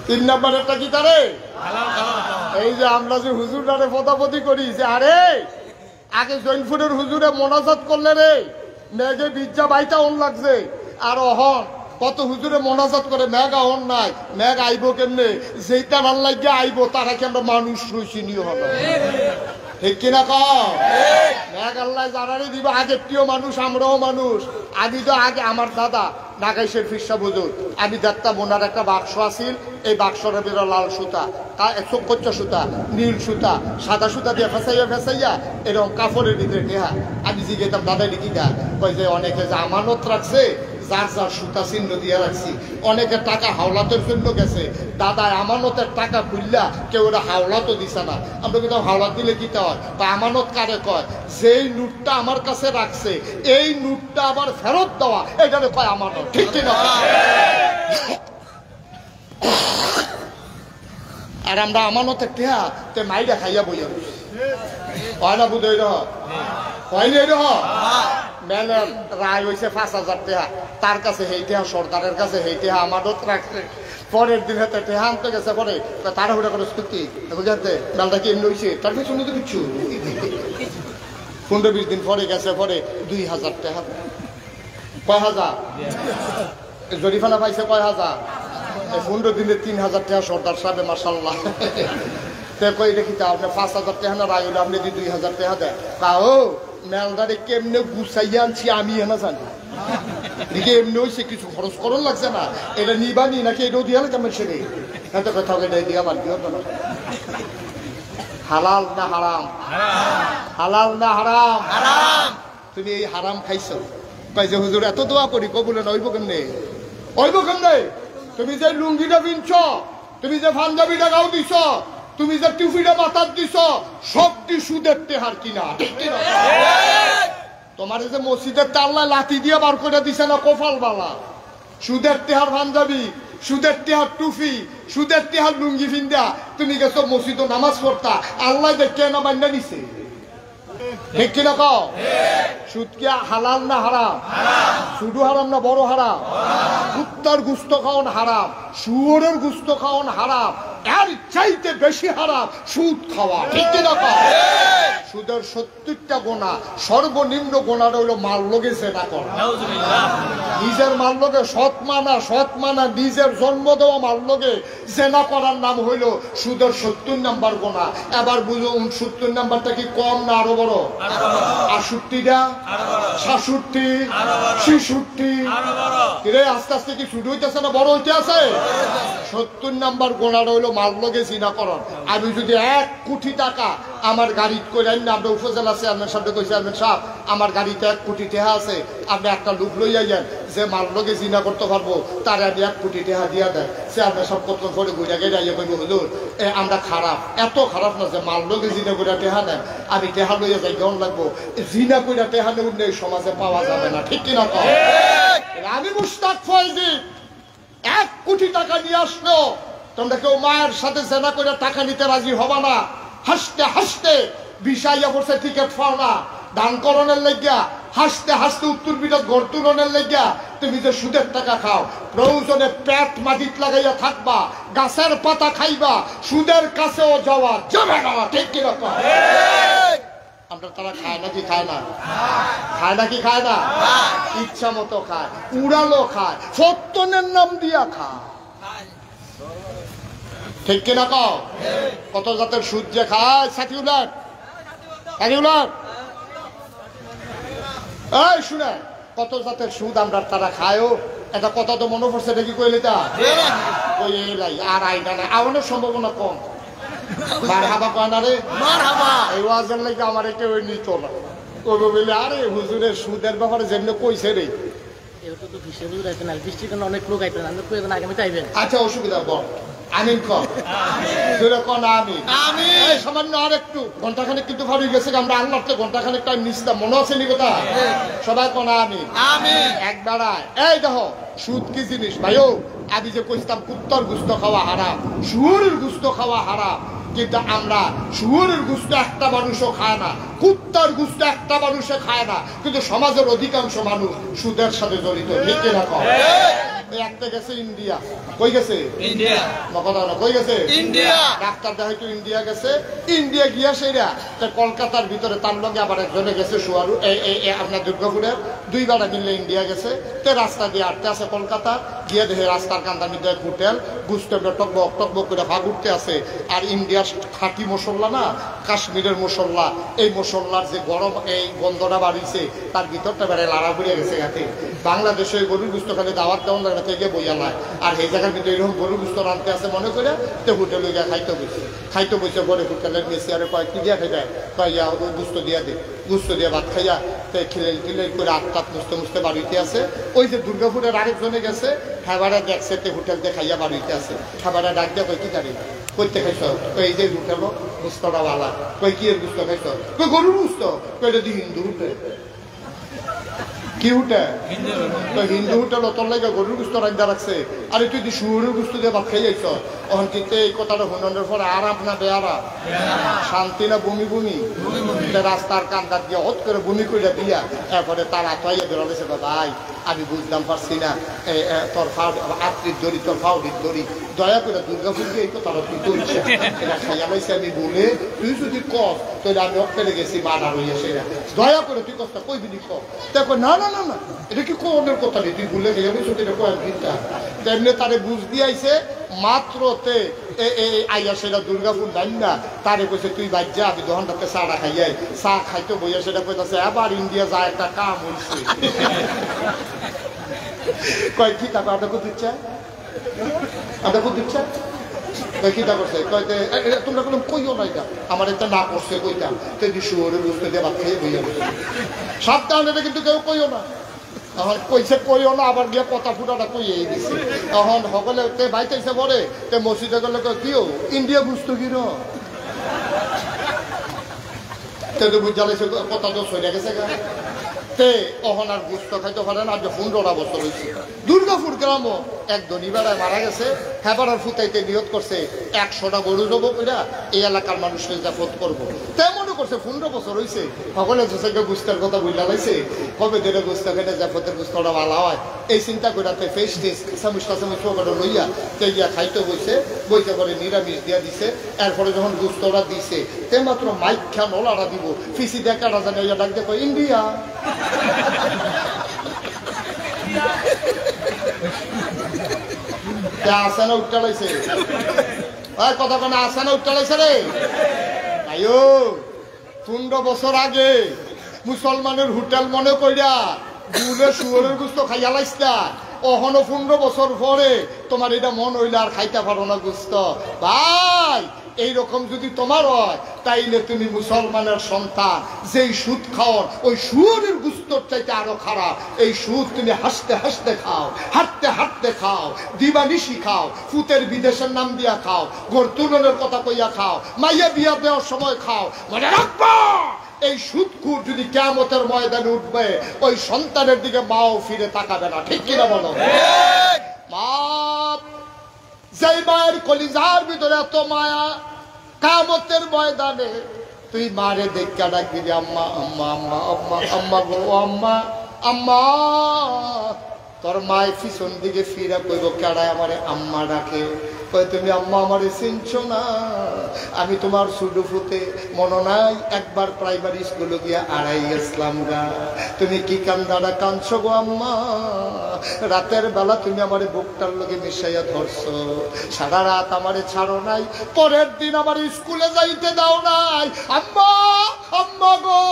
3 নম্বরেরটা কি তারে, হালাল খাওয়া। এই যে আমরা যে হুজুরারে পদাপতি করি, যে আরে আগে জৈনপুরের হুজুরে মোনাজাত করলে রে মেঘে বিজ্জা বাইটা অন লাগছে, আর অহন কত হুজুরে মোনাজাত করে মেঘ আহন নাই, মেঘ আইব কেমনে, যেইটা ভাল লাগিয়া আইব তারা কি আমরা মানুষ রইছি নিও হলো। ঠিক কিনা কও? মেঘ আল্লাহ জানারই দিব, আগের প্রিয় মানুষ, আমরাও মানুষ। আমি তো আগে আমার দাদা নাগাইশের ফিরসা বুজুর আমি দেখতাম ওনার একটা বাক্স আছিল, এই বাক্সের ভিতরে লাল সুতা, কচ্চা সুতা, নীল সুতা, সাদা সুতা দিয়ে ফেসাইয়া এরকম কাপড়ের ভিতরে টেহা। আমি জিজ্ঞেতাম দাদা কি গা? কই যে অনেকে যে আমানত রাখছে, যার যার সুতা চিহ্ন দিয়ে রাখছি, অনেকে টাকা হাওলাতের জন্য গেছে, দাদা আমানতের টাকা খুললা কেউ ওরা হাওলাতও দিছে না। আমরা কিন্তু হাওলাত দিলে কিতে হয় বা আমানত কারে কয়? যেই নোটটা আমার কাছে রাখছে এই নোটটা আবার ফেরত দেওয়া, এটারে কয় আমানত, ঠিক কিনা? আর আমরা আমানতের টেহা তে মাইরা খাইয়া বইয়া হয় না বুধই রহ হয়নি রহ ম্যানের রায় হয়েছে 5,000 টাকা, তার কাছে হেই টেহা, সরকারের কাছে হেই টেহা আমানত রাখছে। পরের দিন হাতে টেহা আনতে গেছে, পরে তারা হুড়া করে স্কুতি বুঝাতে মেলটা কি এমনি হয়েছে, তার পিছনে তো কিচ্ছু 15-20 দিন পরে গেছে, পরে 2,000 টাকা। কয় হাজার জরিফানা পাইছে? কয় হাজার? 15 দিনে 3,000 টাকা সর্দার সাহেব, মাশাআল্লাহ। কই দেখি তা আপনি 5,000 টাকা না রায় হলে আপনি 2,000 টাকা দেয়। কাও মেলদারে কেমনে গুছাইয়া আনছি আমি না জানি, এদিকে এমনি হয়েছে কিছু খরচ করন লাগছে না, এটা নিবানি নাকি এটাও দিয়া কেমন সেরে এত কথা এটা দিয়া বাদ দিও না। হালাল না হারাম? হালাল না হারাম? তুমি এই হারাম খাইছো, কই যে হুজুর এত দোয়া করি কবুলে না, হইব কেমনে? হইব কেমনে? তুমি যে লুঙ্গিটা পিনছ, তুমি যে পাঞ্জাবিটা গাও দিছ, তুমি যে টুপিটা মাথার দিছ, সবটি সুদের টেহার কিনা, ঠিক কিনা? তোমার যে মসজিদের তাল্লায় লাঠি দিয়ে বার করে দিছে না কপাল বালা, সুদের টেহার পাঞ্জাবি, সুদের টেহার টুপি, সুদের টেহার লুঙ্গি ফিন্দা তুমি গেছো মসজিদ নামাজ পড়তা, আল্লাহ দেখে না মান্না নিছে, ঠিক কিনা? কও সুদ কি হালাল না হারাম? শুধু হারাম না বড় হারাম? কুত্তার গুস্ত খাওয়ান হারাম, শুয়োরের গুস্ত খাওয়ান হারাম, এর চাইতে বেশি হারাম সুদ খাওয়া, ঠিক কিনা? সুদের 70টা গোনা, সর্বনিম্ন গোনাটা হইল মাল লোকে জেনা করা, নিজের মাল লোকে সৎ মানা নিজের জন্ম দেওয়া মাল লোকে জেনা করার নাম হইল সুদের 70 নাম্বার গোনা। এবার বুঝো 69 নাম্বারটা কি কম না আরো বড়? 68টা 66 66 কিরে আস্তে আস্তে কি শুরু হইতেছে না বড় হইতে আছে? 70 নাম্বার গোনাটা হইল মাল লোকে জিনা করন। আমি যদি 1 কোটি টাকা আমার গাড়ি করে আনি, আমরা উপজেলা চেয়ারম্যান সাহেব কই চেয়ারম্যান সাহেব আমার গাড়িতে 1 কোটি টাকা আছে, আপনি একটা লোক লইয়া যান যে মাল লোকে জিনা করতে পারবো, তার আমি 1 কোটি টাকা দিয়া দেন। চেয়ারম্যান সাহেব কত করে ঘুরে গেলে কইব হুজুর আমরা খারাপ, এত খারাপ না যে মাল লোকে জিনা করে টেহা নেন, আমি টেহা লইয়া যাই কেমন লাগবো? জিনা করে টেহা নেই এই সমাজে পাওয়া যাবে না, ঠিক কিনা? আমি মুশতাক ফয়জি 1 কোটি টাকা নিয়ে আসলো, তোমরা কেউ মায়ের সাথে জেনা করে টাকা নিতে রাজি হবা না। হাসতে হাসতে বিষাইয়া পড়ছে টিকিট পাও না, দান করণের লেগিয়া হাসতে হাসতে উত্তর বিরোধ ঘর তুলনের লেগিয়া তুমি যে সুদের টাকা খাও, প্রয়োজনে পেট মাটিত লাগাইয়া থাকবা, গাছের পাতা খাইবা, সুদের কাছেও যাওয়া যাবে না, ঠিক কিরকম? আমরা তারা খায় নাকি খায় না? খায় নাকি খায় না? ইচ্ছা মতো খায়, উড়ালো খায়, সত্যনের নাম দিয়া খায়, ঠিক কিনা? কও কত জাতের সুদ যে খায়। সাকিউলার এই শুনে কত জাতের সুদ আমরা তারা খায়ও, এটা কথা তো মনে পড়ছে নাকি? কইলে তা ওই আর আইনা না আওয়ানোর সম্ভাবনা কম। মারহাবা কয় না রে, মারহাবা। এই ওয়াজের লাগি আমার কেউ নিত না, কইব বলে আরে হুজুরের সুদের ব্যাপারে যেমনি কইছে রে, অনেক লোক আইবেন আগামীতে আইবেন। আচ্ছা অসুবিধা বল আমিন কর, আমি সামান্য আর একটু ঘন্টাখানেক কিন্তু ভালো গেছে, আমরা আল্লাহ ঘন্টাখানেক টাইম নিচ্ছিলাম, মনে আছে নি কথা? সবাই কোন আমি একবার এই দেখো সুদ কি জিনিস ভাইও, আমি যে কইতাম কুত্তার গুস্ত খাওয়া হারাম, শুয়োরের গুস্ত খাওয়া হারাম, কিন্তু আমরা শুয়োরের গুস্ত একটা মানুষও খায় না, কুত্তার গুস্ত একটা মানুষে খায় না, কিন্তু সমাজের অধিকাংশ মানুষ সুদের সাথে জড়িত, ঠিক কিনা? একটা গেছে ইন্ডিয়া, কই গেছে? ইন্ডিয়া। কই গেছে? ইন্ডিয়া। ডাক্তার দেখাইতো ইন্ডিয়া গেছে, ইন্ডিয়া গিয়া সেরা কলকাতার ভিতরে তার লগে আবার একজনে গেছে সুয়ারু আপনার দুর্গাপুরের 2 বেলা মিললে ইন্ডিয়া গেছে, তে রাস্তা দিয়ে আটতে আছে কলকাতা, গিয়ে দেখে রাস্তার কান্দার মধ্যে হোটেল গুস্ত টকবক টকবক করে ভাগ উঠতে আছে। আর ইন্ডিয়ার খাঁটি মশলা না, কাশ্মীরের মশলা, এই মশলার যে গরম এই গন্ধটা বাড়িছে তার ভিতরটা বেড়ে লাড়া ঘুরিয়ে গেছে গাতে। বাংলাদেশে গরুর গুস্ত খালি দাওয়াত দেওয়ান লাগে থেকে বইয়া লায়, আর এই জায়গার ভিতরে এরকম গরুর গুস্ত রানতে আছে মনে করে তো হোটেলে গিয়ে খাইতে বসে পরে হোটেলের মেসি আরে কয়েকটি দিয়ে খেয়ে দেয়, কয়া গুস্ত দিয়ে দে, গুস্ত দিয়ে ভাত খাইয়া তো খিলেল টিলেল করে আত্মাত মুছতে মুছতে বাড়িতে আছে। ওই যে দুর্গাপুরের আরেকজনে গেছে খাবারে দেখছে তে হোটেল দিয়ে খাইয়া বাড়িতে আছে। খাবারে ডাক দিয়ে কই কি জানি করতে খাইছ, এই যে হোটেল গুস্তটা বালা, কই কি এর গুস্ত খাইছ, কই গরুর গুস্ত, কই এটা হিন্দু হোটেল। কি উঠে হিন্দু হোটেল তোর লাগে গরুর গুস্ত রাখা রাখছে, আর তুই যদি শুয়োরের গুস্ত দিয়ে ভাত খাই যাইছ, তখন কিন্তু এই কথাটা শুনানোর পরে আরাম না বেয়ারা, শান্তি না বমি বমি, রাস্তার কান্দার দিয়ে হট করে বমি করে দিয়া এরপরে তার আত্মাইয়া বেরোলেছে ভাই আমি বুঝতাম পারছি না তোর আত্মীর দড়ি তোর ফাউডির দড়ি, দয়া করে দুর্গাপুর দিয়ে এই কথাটা তুই করছিস, এটা খাইয়া লাইছে আমি বলে তুই যদি কস তাহলে আমি অকেলে গেছি মার্ডার হইয়া সেটা, দয়া করে তুই কষ্ট কই দিদি কর। দেখো না না না না এটা কি কোনের কথা নেই, তুই ভুলে গেলে এটা কয়েকদিনটা তেমনি তারে বুঝ দিয়েছে মাত্রতে আইয়া সেটা দুর্গাপুর নাই না তারে কইছে তুই বাজ্যা আমি দোকানটাতে চাটা খাইয়াই চা খাইতে বইয়া সেটা কইতাছে আবার ইন্ডিয়া যা একটা কাম হয়েছে। কয় কি তারপর আদা করতে ইচ্ছা আদা করতে ইচ্ছা কিতা করছে তোমরা কোনো কইও না এটা আমার একটা না করছে কইতাম তুই শুয়োরে বুঝতে দিয়ে ভাত খেয়ে বইয়া সাবধান, এটা কিন্তু কেউ কইও না। এখন কইছে কইও না আবার গিয়ে কথা ফুটাটা কইয়ে দিছে। এখন সকলে তে বাইতেছে পরে তে মসজিদে গেলে কিও ইন্ডিয়া বুঝতো কি র বুঝালেছে কথা তো সরে গেছে গা তে অহন আর গুস্ত খাইতে পারে না। আজ 15টা বছর হয়েছে দুর্গাপুর গ্রামও এক ধনী বেড়ায় মারা গেছে, হেবারার ফুটাইতে নিয়ত করছে 100টা গরু জব কইরা এই এলাকার মানুষকে জাফত করবো। তাই মনে করছে 15 বছর হয়েছে সকলে জোসাইকে গুস্তার কথা বুঝলা লাইছে, কবে ধরে গুস্তা খেটে জাফতের গুস্তটা ভালো হয় এই চিন্তা করে ফেস টেস্ট কাঁচামুচ কাঁচামুচ ওটা লইয়া তে গিয়া খাইতে বইছে, বইতে করে নিরামিষ দিয়া দিছে। এরপরে যখন গুস্তটা দিছে তে মাত্র মাইক খা নলাটা দিব ফিসি দেখাটা জানে ডাক দেখো ইন্ডিয়া আসানা উঠতে লাইছে কথা কোনো আসানা উঠতে লাইছে রে আয়ো 15 বছর আগে মুসলমানের হোটেল মনে কইরা দুলে শুয়োরের গুস্ত খাইয়া লাইছা, অহনো 15 বছর পরে তোমার এটা মন হইলে আর খাইতে পারো না গুস্ত। ভাই এইরকম যদি তোমার হয় তাইলে তুমি মুসলমানের সন্তান, যেই সুদ খাও ওই শুয়োরের গুস্তর চাইতে আরো খারাপ। এই সুদ তুমি হাসতে হাসতে খাও, হাঁটতে হাঁটতে খাও, দিবানিশি খাও, ফুতের বিদেশের নাম দিয়া খাও, ঘর তুলনের কথা কইয়া খাও, মাইয়া বিয়া দেওয়ার সময় খাও। মনে রাখবা এই সুদখুর যদি কিয়ামতের ময়দানে উঠবে ওই সন্তানের দিকে মাও ফিরে তাকাবে না, ঠিক কিনা বলো? মা যেই মায়ের কলিজার ভিতরে এত মায়া কিয়ামতের ময়দানে তুই মারে দেখা ডাকবি আম্মা আম্মা আম্মা আম্মা আম্মা গো আম্মা আম্মা, তোর মায়ের পিছন দিকে ফিরে কইব কেডায় আমারে আম্মা ডাকে, কই তুমি আম্মা আমারে চিনছো না, আমি তোমার ছোট ফুতে মনে নাই একবার প্রাইমারি স্কুলে গিয়ে আড়াই গেছিলাম গা, তুমি কি কান্দাটা কাঁদছো গো আম্মা, রাতের বেলা তুমি আমারে বুকটার লগে মিশাইয়া ধরছো, সারা রাত আমারে ছাড়ো নাই, পরের দিন আমার স্কুলে যাইতে দাও নাই, আম্মা আম্মা গো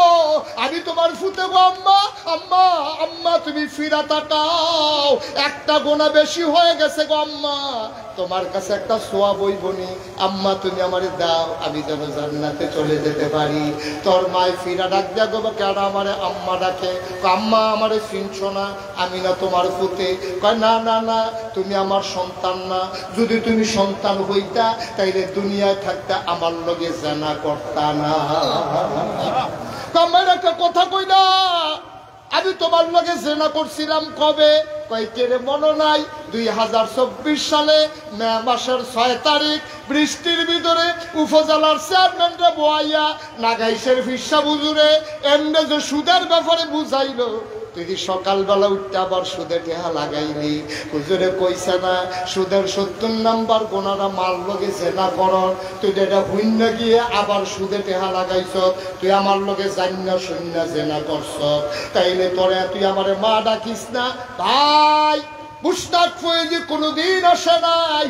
আমি তোমার ফুতে গো আম্মা আম্মা আম্মা তুমি ফিরা তাকাও, একটা গোনা বেশি হয়ে গেছে গো আম্মা, তোমার কাছে একটা সোয়া বই বনি, আম্মা তুমি আমারে দাও আমি যেন জান্নাতে চলে যেতে পারি। তোর মায় ফিরা ডাক দিয়া গো কেন আমারে আম্মা ডাকে, আম্মা আমারে চিনছো না, আমি না তোমার ফুতে, কয় না না না তুমি আমার সন্তান না, যদি তুমি সন্তান হইতা তাইলে দুনিয়ায় থাকতে আমার লগে জানা করতা না। আমার একটা কথা কই না, আমি তোমার লগে জেনা করছিলাম কবে, কয়েকের মনে নাই 2024 সালে মে মাসের 6 তারিখ বৃষ্টির ভিতরে উপজেলার চেয়ারম্যানরা বয়াইয়া নাগাইশের ফিসা বুজুরে এমনি যে সুদের ব্যাপারে বুঝাইলো, তুই সকালবেলা উঠতে আবার সুদে টেহা লাগাইলি, হুজুরে কইছে না সুদের 70 নাম্বার গোনারা মাল লগে জেনা কর, তুই এটা শূন্য গিয়ে আবার সুদে টেহা লাগাইছ, তুই আমার লগে জান্না শূন্য জেনা করছ, তাইলে তোরে তুই আমারে মা ডাকিস না। ভাই মুশতাক ফয়েজি কোনোদিন আসে নাই,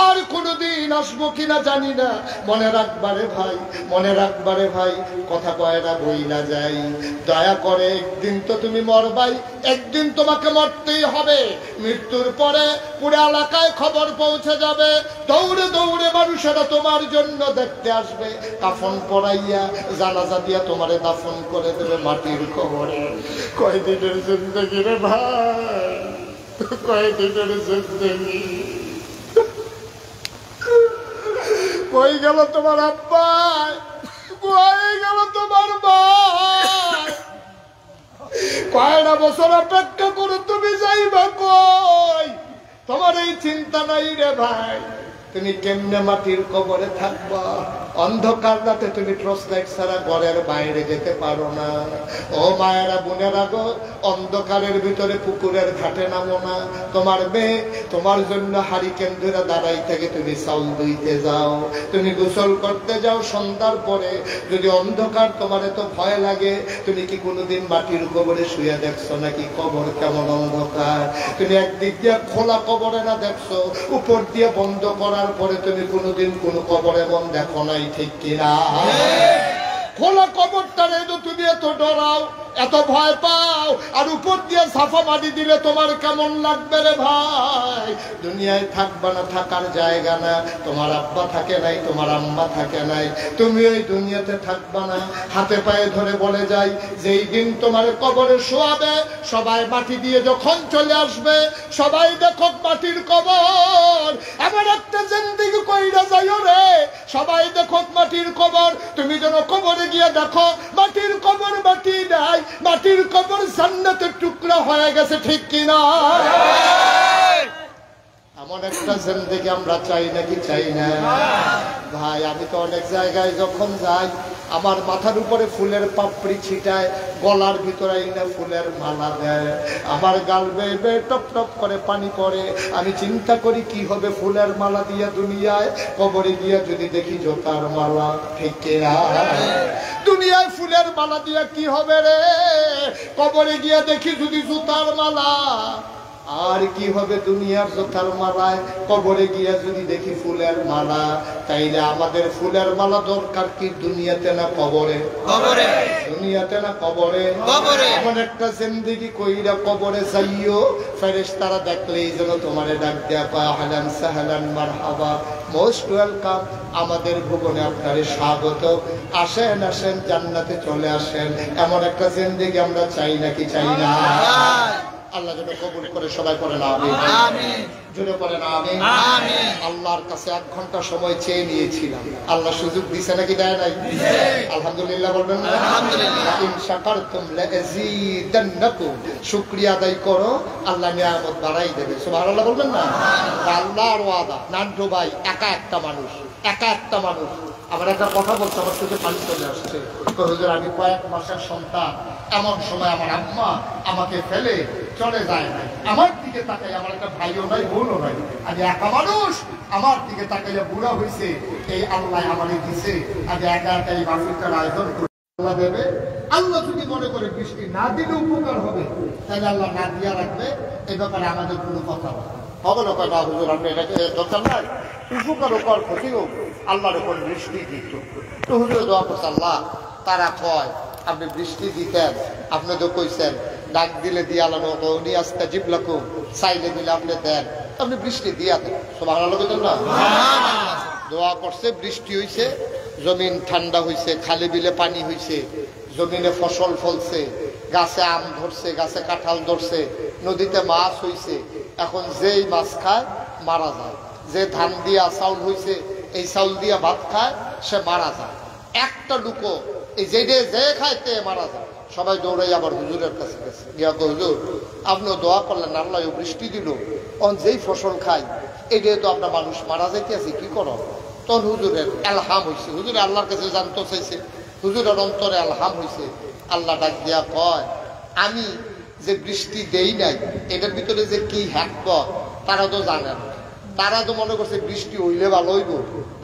আর কোনোদিন আসবো কিনা জানি না। মনে রাখবারে ভাই, মনে রাখবারে ভাই, কথা কয় না বই না যাই। দয়া করে একদিন তো তুমি মরবাই, একদিন তোমাকে মরতেই হবে। মৃত্যুর পরে পুরো এলাকায় খবর পৌঁছে যাবে, দৌড়ে দৌড়ে মানুষেরা তোমার জন্য দেখতে আসবে। কাফন পরাইয়া জানাজা দিয়া তোমারে দাফন করে দেবে মাটির কবরে। কয়দিনের জিন্দেগি রে ভাই, কয়দিনের জিন্দেগি। কই গেল তোমার আব্বা, কই গেল তোমার ভাই? কয়টা বছর অপেক্ষা করে তুমি যাইবা কই? তোমার এই চিন্তা নাই রে ভাই। তুমি কেমনে মাটির কবরে থাকবা? অন্ধকার রাতে তুমি টর্চ লাইট ছাড়া ঘরের বাইরে যেতে পারো না। ও মায়েরা বোনেরা গো, অন্ধকারের ভিতরে পুকুরের ঘাটে নামো না। তোমার মেয়ে তোমার জন্য হারিকেন ধরে দাঁড়াই থেকে তুমি চাউল ধুইতে যাও, তুমি গোসল করতে যাও সন্ধ্যার পরে। যদি অন্ধকার তোমার এত ভয় লাগে, তুমি কি কোনোদিন মাটির কবরে শুয়ে দেখছো নাকি কবর কেমন অন্ধকার? তুমি একদিক দিয়ে খোলা কবরে না দেখছো, উপর দিয়ে বন্ধ করার পরে তুমি কোনোদিন কোনো কবর এমন দেখো নাই, ঠিক কিনা? খোলা কবরটারে তো তুমি এত ডরাও, এত ভয় পাও, আর উপর দিয়ে সাফা মাটি দিলে তোমার কেমন লাগবে রে ভাই? দুনিয়ায় থাকবা না, থাকার জায়গা না। তোমার আব্বা থাকে নাই, তোমার আম্মা থাকে নাই, তুমি ওই দুনিয়াতে থাকবা না। হাতে পায়ে ধরে বলে যাই, যেই দিন তোমার কবরে শোয়াবে, সবাই মাটি দিয়ে যখন চলে আসবে, সবাই দেখো মাটির কবর। এমন একটা জিন্দেগি কইরা যাইও রে, সবাই দেখো মাটির কবর। তুমি যেন কবরে গিয়ে দেখো মাটির কবর, মাটি নাই, মাটির কবর জান্নাতের টুকরা হয়ে গেছে, ঠিক কিনা? এমন একটা জিন্দেগি আমরা চাই নাকি চাই না ভাই? আমি তো অনেক জায়গায় যখন যাই, আমার মাথার উপরে ফুলের পাপড়ি ছিটায়, গলার ভিতরে না ফুলের মালা দেয়, আমার গাল বেয়ে বেয়ে টপ টপ করে পানি পড়ে। আমি চিন্তা করি কি হবে ফুলের মালা দিয়া দুনিয়ায়, কবরে গিয়া যদি দেখি জোতার মালা, ঠিক কিনা? দুনিয়ায় ফুলের মালা দিয়া কি হবে রে, কবরে গিয়া দেখি যদি জুতার মালা। আর কি হবে দুনিয়ার জোতার মালায়, কবরে গিয়া যদি দেখি ফুলের মালা। তাইলে আমাদের ফুলের মালা দরকার কি দুনিয়াতে না কবরে? কবরে। দুনিয়াতে না কবরে? কবরে। এমন একটা জিন্দেগি কইরা কবরে যাইও, ফেরেশতারা দেখলেই যেন তোমারে ডাক দেয়া কয়, আহলান সাহলান মারহাবা, মোস্ট ওয়েলকাম, আমাদের ভুবনে আপনারে স্বাগত, আসেন আসেন, জান্নাতে চলে আসেন। এমন একটা জিন্দেগি আমরা চাই নাকি চাই না? আল্লাহ যেন কবুল করে, সবাই করে না আমিন, জোরে করে না আমিন। আল্লাহর কাছে 1 ঘন্টা সময় চেয়ে নিয়েছিলাম, আল্লাহ সুযোগ দিছে নাকি দেয় নাই? আলহামদুলিল্লাহ বলবেন না? আলহামদুলিল্লাহ। ইন শাকারতুম লাযীদান্নাকুম, শুকরিয়া আদায় করো, আল্লাহ নিয়ামত বাড়াই দেবে। সুবহানাল্লাহ বলবেন না? আল্লাহর ওয়াদা। নান্টু ভাই একা একটা মানুষ, একা একটা মানুষ। আমার একটা কথা বলছে, আমার চোখে পানি চলে আসছে। হুজুর আমি কয়েক মাসের সন্তান, এমন সময় আমার আম্মা আমাকে ফেলে চলে যায় নাই, আমার দিকে তাকাই, আমার একটা ভাইও নাই বোনও নাই, আমি একা মানুষ, আমার দিকে তাকাইয়া বুড়া হয়েছে, এই আল্লাহ আমারে দিছে, আমি একা একা এই মাহফিলটার আয়োজন করে আল্লাহ দেবে। আল্লাহ যদি মনে করে বৃষ্টি না দিলে উপকার হবে, তাহলে আল্লাহ না দিয়া রাখবে। এই ব্যাপারে আমাদের কোনো কথা হবে না। কয় না হুজুর আপনি এটাকে দরকার নাই, উপকার উপর ক্ষতি হোক, আল্লাহর উপর বৃষ্টি দিত। তো হুজুর দোয়া করছে, আল্লাহ তারা কয় আপনি বৃষ্টি দিতেন, আপনি তো কইছেন ডাক দিলে দিয়া লানো উনি আস্তা জিবলাকু, চাইলে দিলে আপনি দেন, আপনি বৃষ্টি দিয়া দেন। সুবহানাল্লাহ বলেন না? দোয়া করছে, বৃষ্টি হইছে, জমিন ঠান্ডা হইছে, খালে বিলে পানি হইছে, জমিনে ফসল ফলছে, গাছে আম ধরছে, গাছে কাঁঠাল ধরছে, নদীতে মাছ হইছে। এখন যেই মাছ খায় মারা যায়, যে ধান দিয়া চাউল হইছে, এই চাউল দিয়া ভাত খায়, সে মারা যায়। একটা লুকো এই যে খাইতে মারা যায়। সবাই দৌড়াই আবার হুজুরের কাছে গেছে, গিয়া তো হুজুর আপনিও দোয়া করলেন, আল্লাহ বৃষ্টি দিল, অন যেই ফসল খাই এটাই তো আমরা মানুষ মারা যাইতেছি, কি করো? তখন হুজুরের এলহাম হয়েছে, হুজুরে আল্লাহর কাছে জানতে চাইছে, হুজুরের অন্তরে এলহাম হয়েছে। আল্লাহ ডাক দিয়া কয়, আমি যে বৃষ্টি দেই নাই এটার ভিতরে যে কি হ্যাকমত তারা তো জানে না। তারা তো মনে করছে বৃষ্টি হইলে ভালো হইব,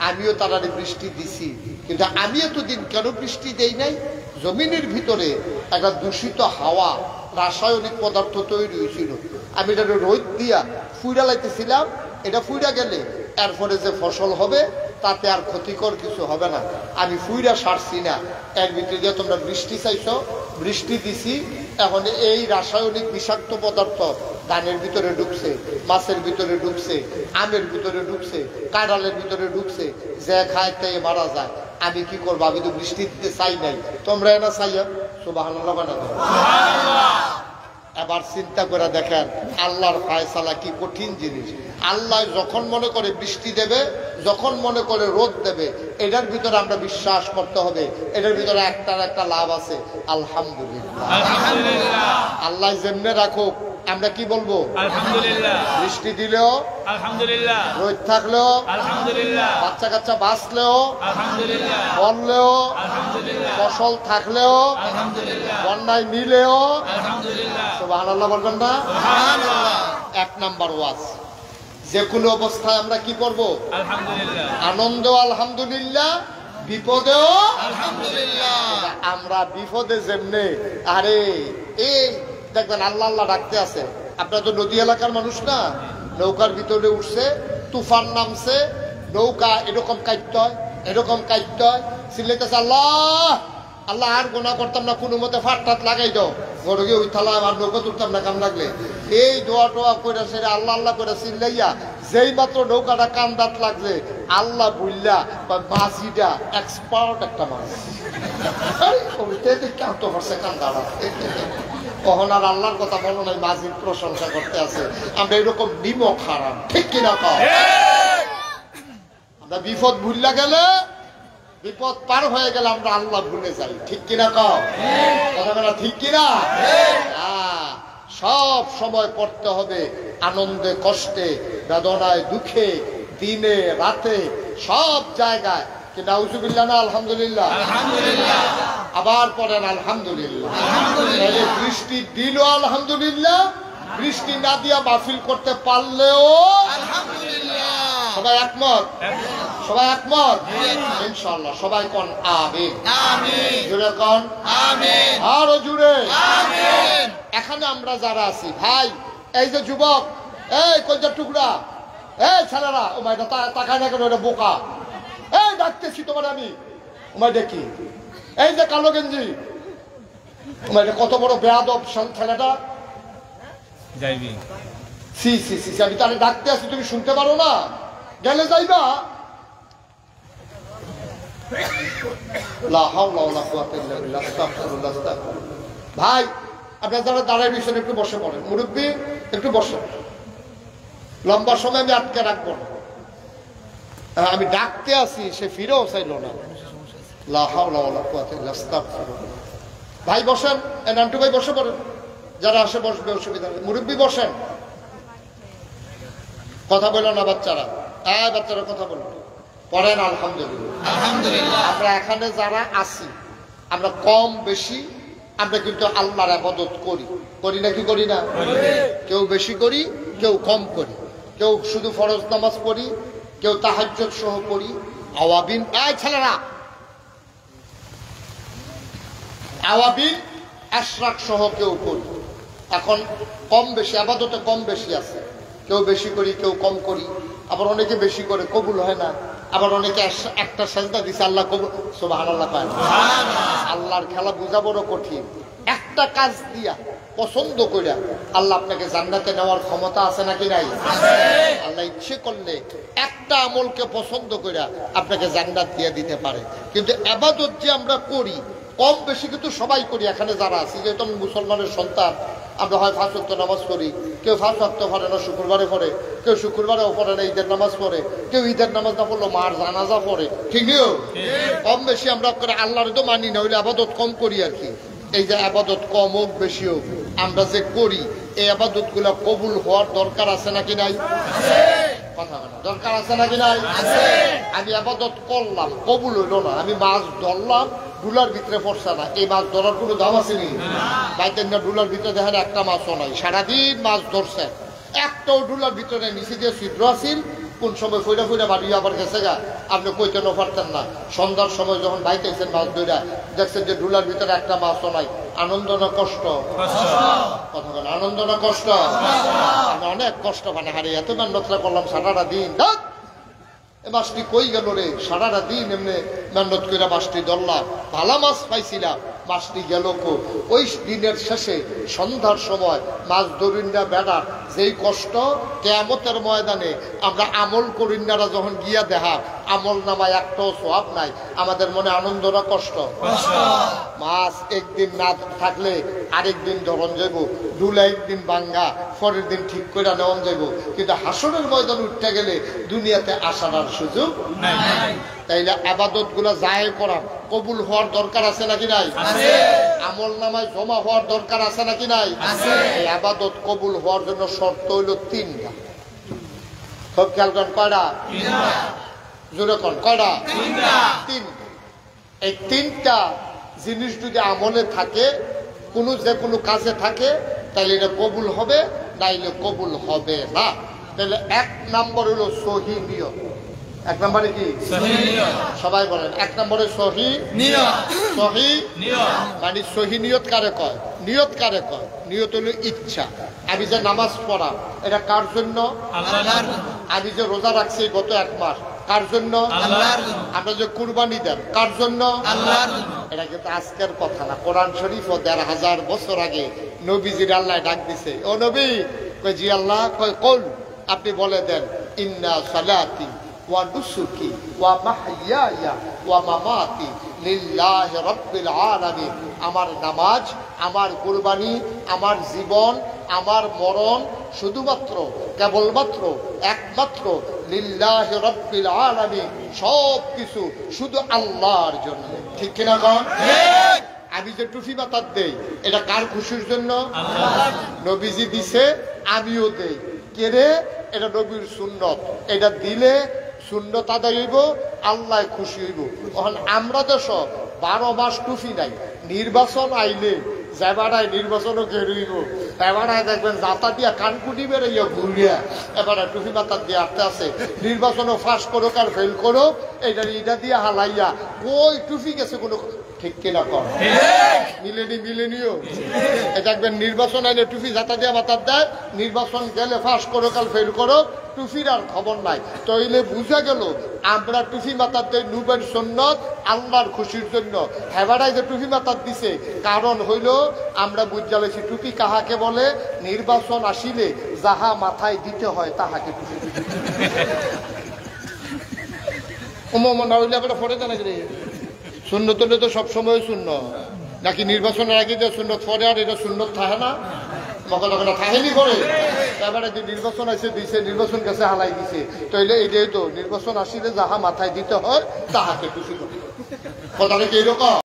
আমিও তারারে বৃষ্টি দিছি, কিন্তু আমি এতদিন কেন বৃষ্টি দেই নাই? জমিনের ভিতরে একটা দূষিত হাওয়া রাসায়নিক পদার্থ তৈরি হয়েছিল। আমি এটা রোদ দিয়া ফুইরা লাইতেছিলাম, এটা ফুইরা গেলে এরপরে যে ফসল হবে তাতে আর ক্ষতিকর কিছু হবে না। আমি ফুইরা সারছি না, এর ভিতরে দিয়ে তোমরা বৃষ্টি চাইছো, বৃষ্টি দিছি, এখন এই রাসায়নিক বিষাক্ত পদার্থ ধানের ভিতরে ঢুকছে, মাছের ভিতরে ঢুকছে, আমের ভিতরে ঢুকছে, কাঁঠালের ভিতরে ঢুকছে, যে খায় তাই মারা যায়। আমি কি করবো? আমি তো বৃষ্টি দিতে চাই নাই, তোমরা এনা চাইয়া সুবহানাল্লাহ বানাতো। এবার চিন্তা করে দেখেন আল্লাহর ফায়সালা কি কঠিন জিনিস। আল্লাহ যখন মনে করে বৃষ্টি দেবে, যখন মনে করে রোদ দেবে, এটার ভিতরে আমরা বিশ্বাস করতে হবে এটার ভিতরে একটা লাভ আছে। আলহামদুলিল্লাহ, আল্লাহ যেমনে রাখুক, আমরা কি বলবো? আলহামদুলিল্লাহ। বৃষ্টি দিলেও আলহামদুলিল্লাহ, রোদ থাকলেও আলহামদুলিল্লাহ, বাচ্চা কাচ্চা বাঁচলেও আলহামদুলিল্লাহ, বললেও আলহামদুলিল্লাহ, ফসল থাকলেও আলহামদুলিল্লাহ, বন্যায় নিলেও আলহামদুলিল্লাহ। সুবহানাল্লাহ বলবেন না? সুবহানাল্লাহ। এক নাম্বার ওয়াজ, যে কোনো অবস্থায় আমরা কি করব? আলহামদুলিল্লাহ। আনন্দ আলহামদুলিল্লাহ, বিপদেও আলহামদুলিল্লাহ। আমরা বিপদে যেমনে আরে এই দেখবেন আল্লাহ আল্লাহ ডাকতে আছে। আপনারা তো নদী এলাকার মানুষ না, নৌকার ভিতরে উঠছে, তুফান নামছে, নৌকা এরকম কাটতে হয়, এরকম কাটতে হয়, চিল্লাইতেছে আল্লাহ আল্লাহ, আর গোনা করতাম না, কোনো মতে ফাট টাট লাগাই দাও, ঘরে গিয়ে ওই থালা আর নৌকা তুলতাম না কাম লাগলে। এই দোয়া টোয়া করে সেরে আল্লাহ আল্লাহ করে চিল্লাইয়া যেই মাত্র নৌকাটা কান্দাত লাগছে, আল্লাহ বুল্লা বা মাঝিটা এক্সপার্ট একটা মাছ কাঁদতে পারছে কান্দাড়া। কখন আর আল্লাহর কথা বলো নাই, মাঝির প্রশংসা করতে আছে। আমরা এরকম নিমক হারাম, ঠিক কিনা কও? আমরা বিপদ ভুললা গেলে, বিপদ পার হয়ে গেলে আমরা আল্লাহ ভুলে যাই, ঠিক কিনা কও? কথা ঠিক কিনা? সব সময় পড়তে হবে আনন্দে কষ্টে, বেদনায় দুঃখে, দিনে রাতে, সব জায়গায়। কি নাউজুবিল্লাহ না আলহামদুলিল্লাহ? আলহামদুলিল্লাহ। আবার পড়েন আলহামদুলিল্লাহ। আলহামদুলিল্লাহ। বৃষ্টি দিল আলহামদুলিল্লাহ, বৃষ্টি না দিয়া মাহফিল করতে পারলেও আলহামদুলিল্লাহ। সবাই একমত? সবাই একমত? ইনশাআল্লাহ। সবাই কোন আমিন। আমিন। জোরে কোন আমিন। আরো জোরে আমিন। এখানে আমরা যারা আছি ভাই, এই যে যুবক, এই কলজার টুকরা, এই ছেলেরা, ও মাইটা তাকায় না কেন, এটা বোকা, এই ডাকতেছি তোমার আমি, ও মাই দেখি, এই যে কালো গেঞ্জি, ও মাইটা কত বড় বেয়াদব ছেলেটা, যাইবি সি সি সি, আমি তাহলে ডাকতে আছি, তুমি শুনতে পারো না, গেলে যাইবা। ভাই আপনার যারা দাঁড়ায় বিষয় একটু বসে পড়েন, মুরব্বী একটু বসে, লম্বা সময় আমি আটকে রাখবো না। আমি ডাকতে আসি, সে ফিরেও চাইল না। ভাই বসেন, নান্টু ভাই বসে পড়েন, যারা আসে বসবে, অসুবিধা নেই। মুরব্বী বসেন, কথা বলো না বাচ্চারা, বাচ্চারা কথা বলো, পড়েন আলহামদুলিল্লাহ। আলহামদুলিল্লাহ। আমরা এখানে যারা আছি, আমরা কম বেশি আমরা কিন্তু আল্লাহর ইবাদত করি, করি না কি করি না? কেউ বেশি করি, কেউ কম করি, কেউ শুধু ফরজ নামাজ পড়ি, কেউ তাহাজ্জুদ সহ পড়ি, আওয়াবিন, এই ছেলেরা, আওয়াবিন আশরাক সহ কেউ করি। এখন কম বেশি ইবাদতে কম বেশি আছে, কেউ বেশি করি, কেউ কম করি, আবার অনেকে বেশি করে কবুল হয় না, আবার অনেকে একটা সাজদা দিছে আল্লাহ কবুল, সুবহানাল্লাহ পায়। আল্লাহর খেলা বোঝা বড় কঠিন। একটা কাজ দিয়া পছন্দ কইরা আল্লাহ আপনাকে জান্নাতে নেওয়ার ক্ষমতা আছে নাকি নাই? আল্লাহ ইচ্ছে করলে একটা আমলকে পছন্দ কইরা আপনাকে জান্নাত দিয়ে দিতে পারে। কিন্তু ইবাদত যে আমরা করি কম বেশি কিন্তু সবাই করি। এখানে যারা আছি, যেহেতু আমি মুসলমানের সন্তান, আমরা হয় 5 ওয়াক্ত নামাজ পড়ি, কেউ 5 ওয়াক্ত পড়ে না, শুক্রবারে পড়ে, কেউ শুক্রবারেও পড়ে না, ঈদের নামাজ পড়ে, কেউ ঈদের নামাজ না পড়লো মার জানাজা পড়ে, ঠিক না? কম বেশি আমরা করে আল্লাহরে তো মানি না, হইলে আবাদত কম করি আর কি। এই যে আবাদত কম হোক বেশি হোক আমরা যে করি, এই আবাদত গুলা কবুল হওয়ার দরকার আছে নাকি নাই? কথা বলা দরকার আছে নাকি নাই? আমি আবাদত করলাম, কবুল হইল না, আমি মাছ ধরলাম, ডুলার ভিতরে পড়ছে না, এই মাছ ধরার কোনো দাম আছে নি? বাইতেন না, ডুলার ভিতরে দেখেন একটা মাছও নাই, সারাদিন মাছ ধরছে, একটাও ডুলার ভিতরে নিচে দিয়ে ছিদ্র আছিল, কোন সময় ফইরা ফইরা বাড়ি আবার গেছে গা, আপনি কইতেনও পারতেন না। সন্ধ্যার সময় যখন বাইতেছেন মাছ ধরা, দেখছেন যে ডুলার ভিতরে একটা মাছও নাই, আনন্দ না কষ্ট? কথা বলেন, আনন্দ না কষ্ট? আমি অনেক কষ্ট মানে হারি, এত মেহনতটা করলাম সারাটা দিন, এ মাছটি কই গেল রে? সারাটা দিন এমনি মেহনত করে মাছটি ধরলাম, ভালা মাছ পাইছিলাম, মাছটি গেল কো? ওই দিনের শেষে সন্ধ্যার সময় মাছ ধরিন না বেড়ার যেই কষ্ট, কিয়ামতের ময়দানে আমরা আমল করিন না যখন গিয়া দেখা আমল নামায় একটাও সওয়াব নাই, আমাদের মনে আনন্দ না কষ্ট? মাছ একদিন না থাকলে আরেকদিন ধরন যাইব, দুলা একদিন বাঙ্গা, পরের দিন ঠিক করে নেওয়া যাইব, কিন্তু হাসরের ময়দান উঠতে গেলে দুনিয়াতে আসার আর সুযোগ নাই। তাইলে আবাদত গুলা যায় করার কবুল হওয়ার দরকার আছে নাকি নাই? আমল নামায় জমা হওয়ার দরকার আছে নাকি নাই? এই আবাদত কবুল হওয়ার জন্য শর্ত হইল তিনটা। সব খেয়াল করেন, কয়টা? জোরে কন, কয়টা? তিনটা। এই তিনটা জিনিস যদি আমলে থাকে, যে কোনো কাজে থাকে, তাহলে এটা কবুল হবে, নাইলে কবুল হবে না। তাহলে এক নম্বর হলো সহি নিয়ত। এক নম্বরে কি? সবাই বলেন, এক নম্বরে সহি নিয়ত। সহি নিয়ত মানে সহি নিয়ত কারে কয়? নিয়ত কারে কয়? নিয়ত হলো ইচ্ছা। আমি যে নামাজ পড়া, এটা কার জন্য? আমি যে রোজা রাখছি গত 1 মাস, কার জন্য? আমরা যে কুরবানি দেন, কার জন্য? এটা কিন্তু আজকের কথা না। কোরআন শরীফ ১,৫০০ বছর আগে নবীজির আল্লাহ ডাক দিছে, ও নবী, কয় জি আল্লাহ, কয় কল, আপনি বলে দেন, ইন্না সালাতি ওয়া নুসুকি ওয়া মাহইয়ায়া ওয়া মামাতি লিল্লাহি রাব্বিল আলামিন। আমার নামাজ, আমার কুরবানি, আমার জীবন, আমার মরণ শুধুমাত্র, কেবলমাত্র, একমাত্র লিল্লাহি রাব্বিল আলামিন, সব কিছু শুধু আল্লাহর জন্য। ঠিক কিনা কন? আমি যে টুপি মাথার দেই, এটা কার খুশির জন্য? নবীজি দিছে, আমিও দেই। কে রে? এটা নবীর সুন্নত। এটা দিলে সুন্নত আদায় হইব, আল্লাহ খুশি হইব। আমরা তো সব 12 মাস টুপি নাই, নির্বাচন আইলে যাবারায় নির্বাচনও ঘেরইব, এবারায় দেখবেন জাতা দিয়া কানকুটি বেড়াইয়া ঘুরিয়া এবারে টুপি মাথার দিয়ে আটতে আছে। নির্বাচনও ফাঁস করুক আর ফেল করুক, এটা দিয়ে হালাইয়া ওই টুপি গেছে কোনো। ঠিক কিনা কর? মিলেনিও দেখবেন নির্বাচন আইলে টুপি জাতা দিয়া মাথার দেয়, নির্বাচন গেলে ফাঁস করুক আর ফেল করুক, টুপির আর খবর নাই। তইলে বুঝা গেল আমরা টুপি মাথার দেই নুবের সুন্নত, আল্লাহর খুশির জন্য। হেবারাই যে টুপি মাথার দিছে, কারণ হইল আমরা বুঝা লেছি টুপি কাহাকে বলে? নির্বাচন আসিলে যাহা মাথায় দিতে হয় তাহাকে টুপি। না হইলে আমরা পড়ে দেন সুন্নত হলে তো সবসময় শূন্য নাকি? নির্বাচনের আগে যে সুন্নত পড়ে আর এটা সুন্নত থাকে না, মকলা থাকেনি করে। এবারে যে নির্বাচন আছে দিছে, নির্বাচন কাছে হালাই দিছে, তাইলে এইটাই তো নির্বাচন আসিলে যাহা মাথায় দিতে হয় তাহাকে খুশি করে। কথাটা কি এরকম?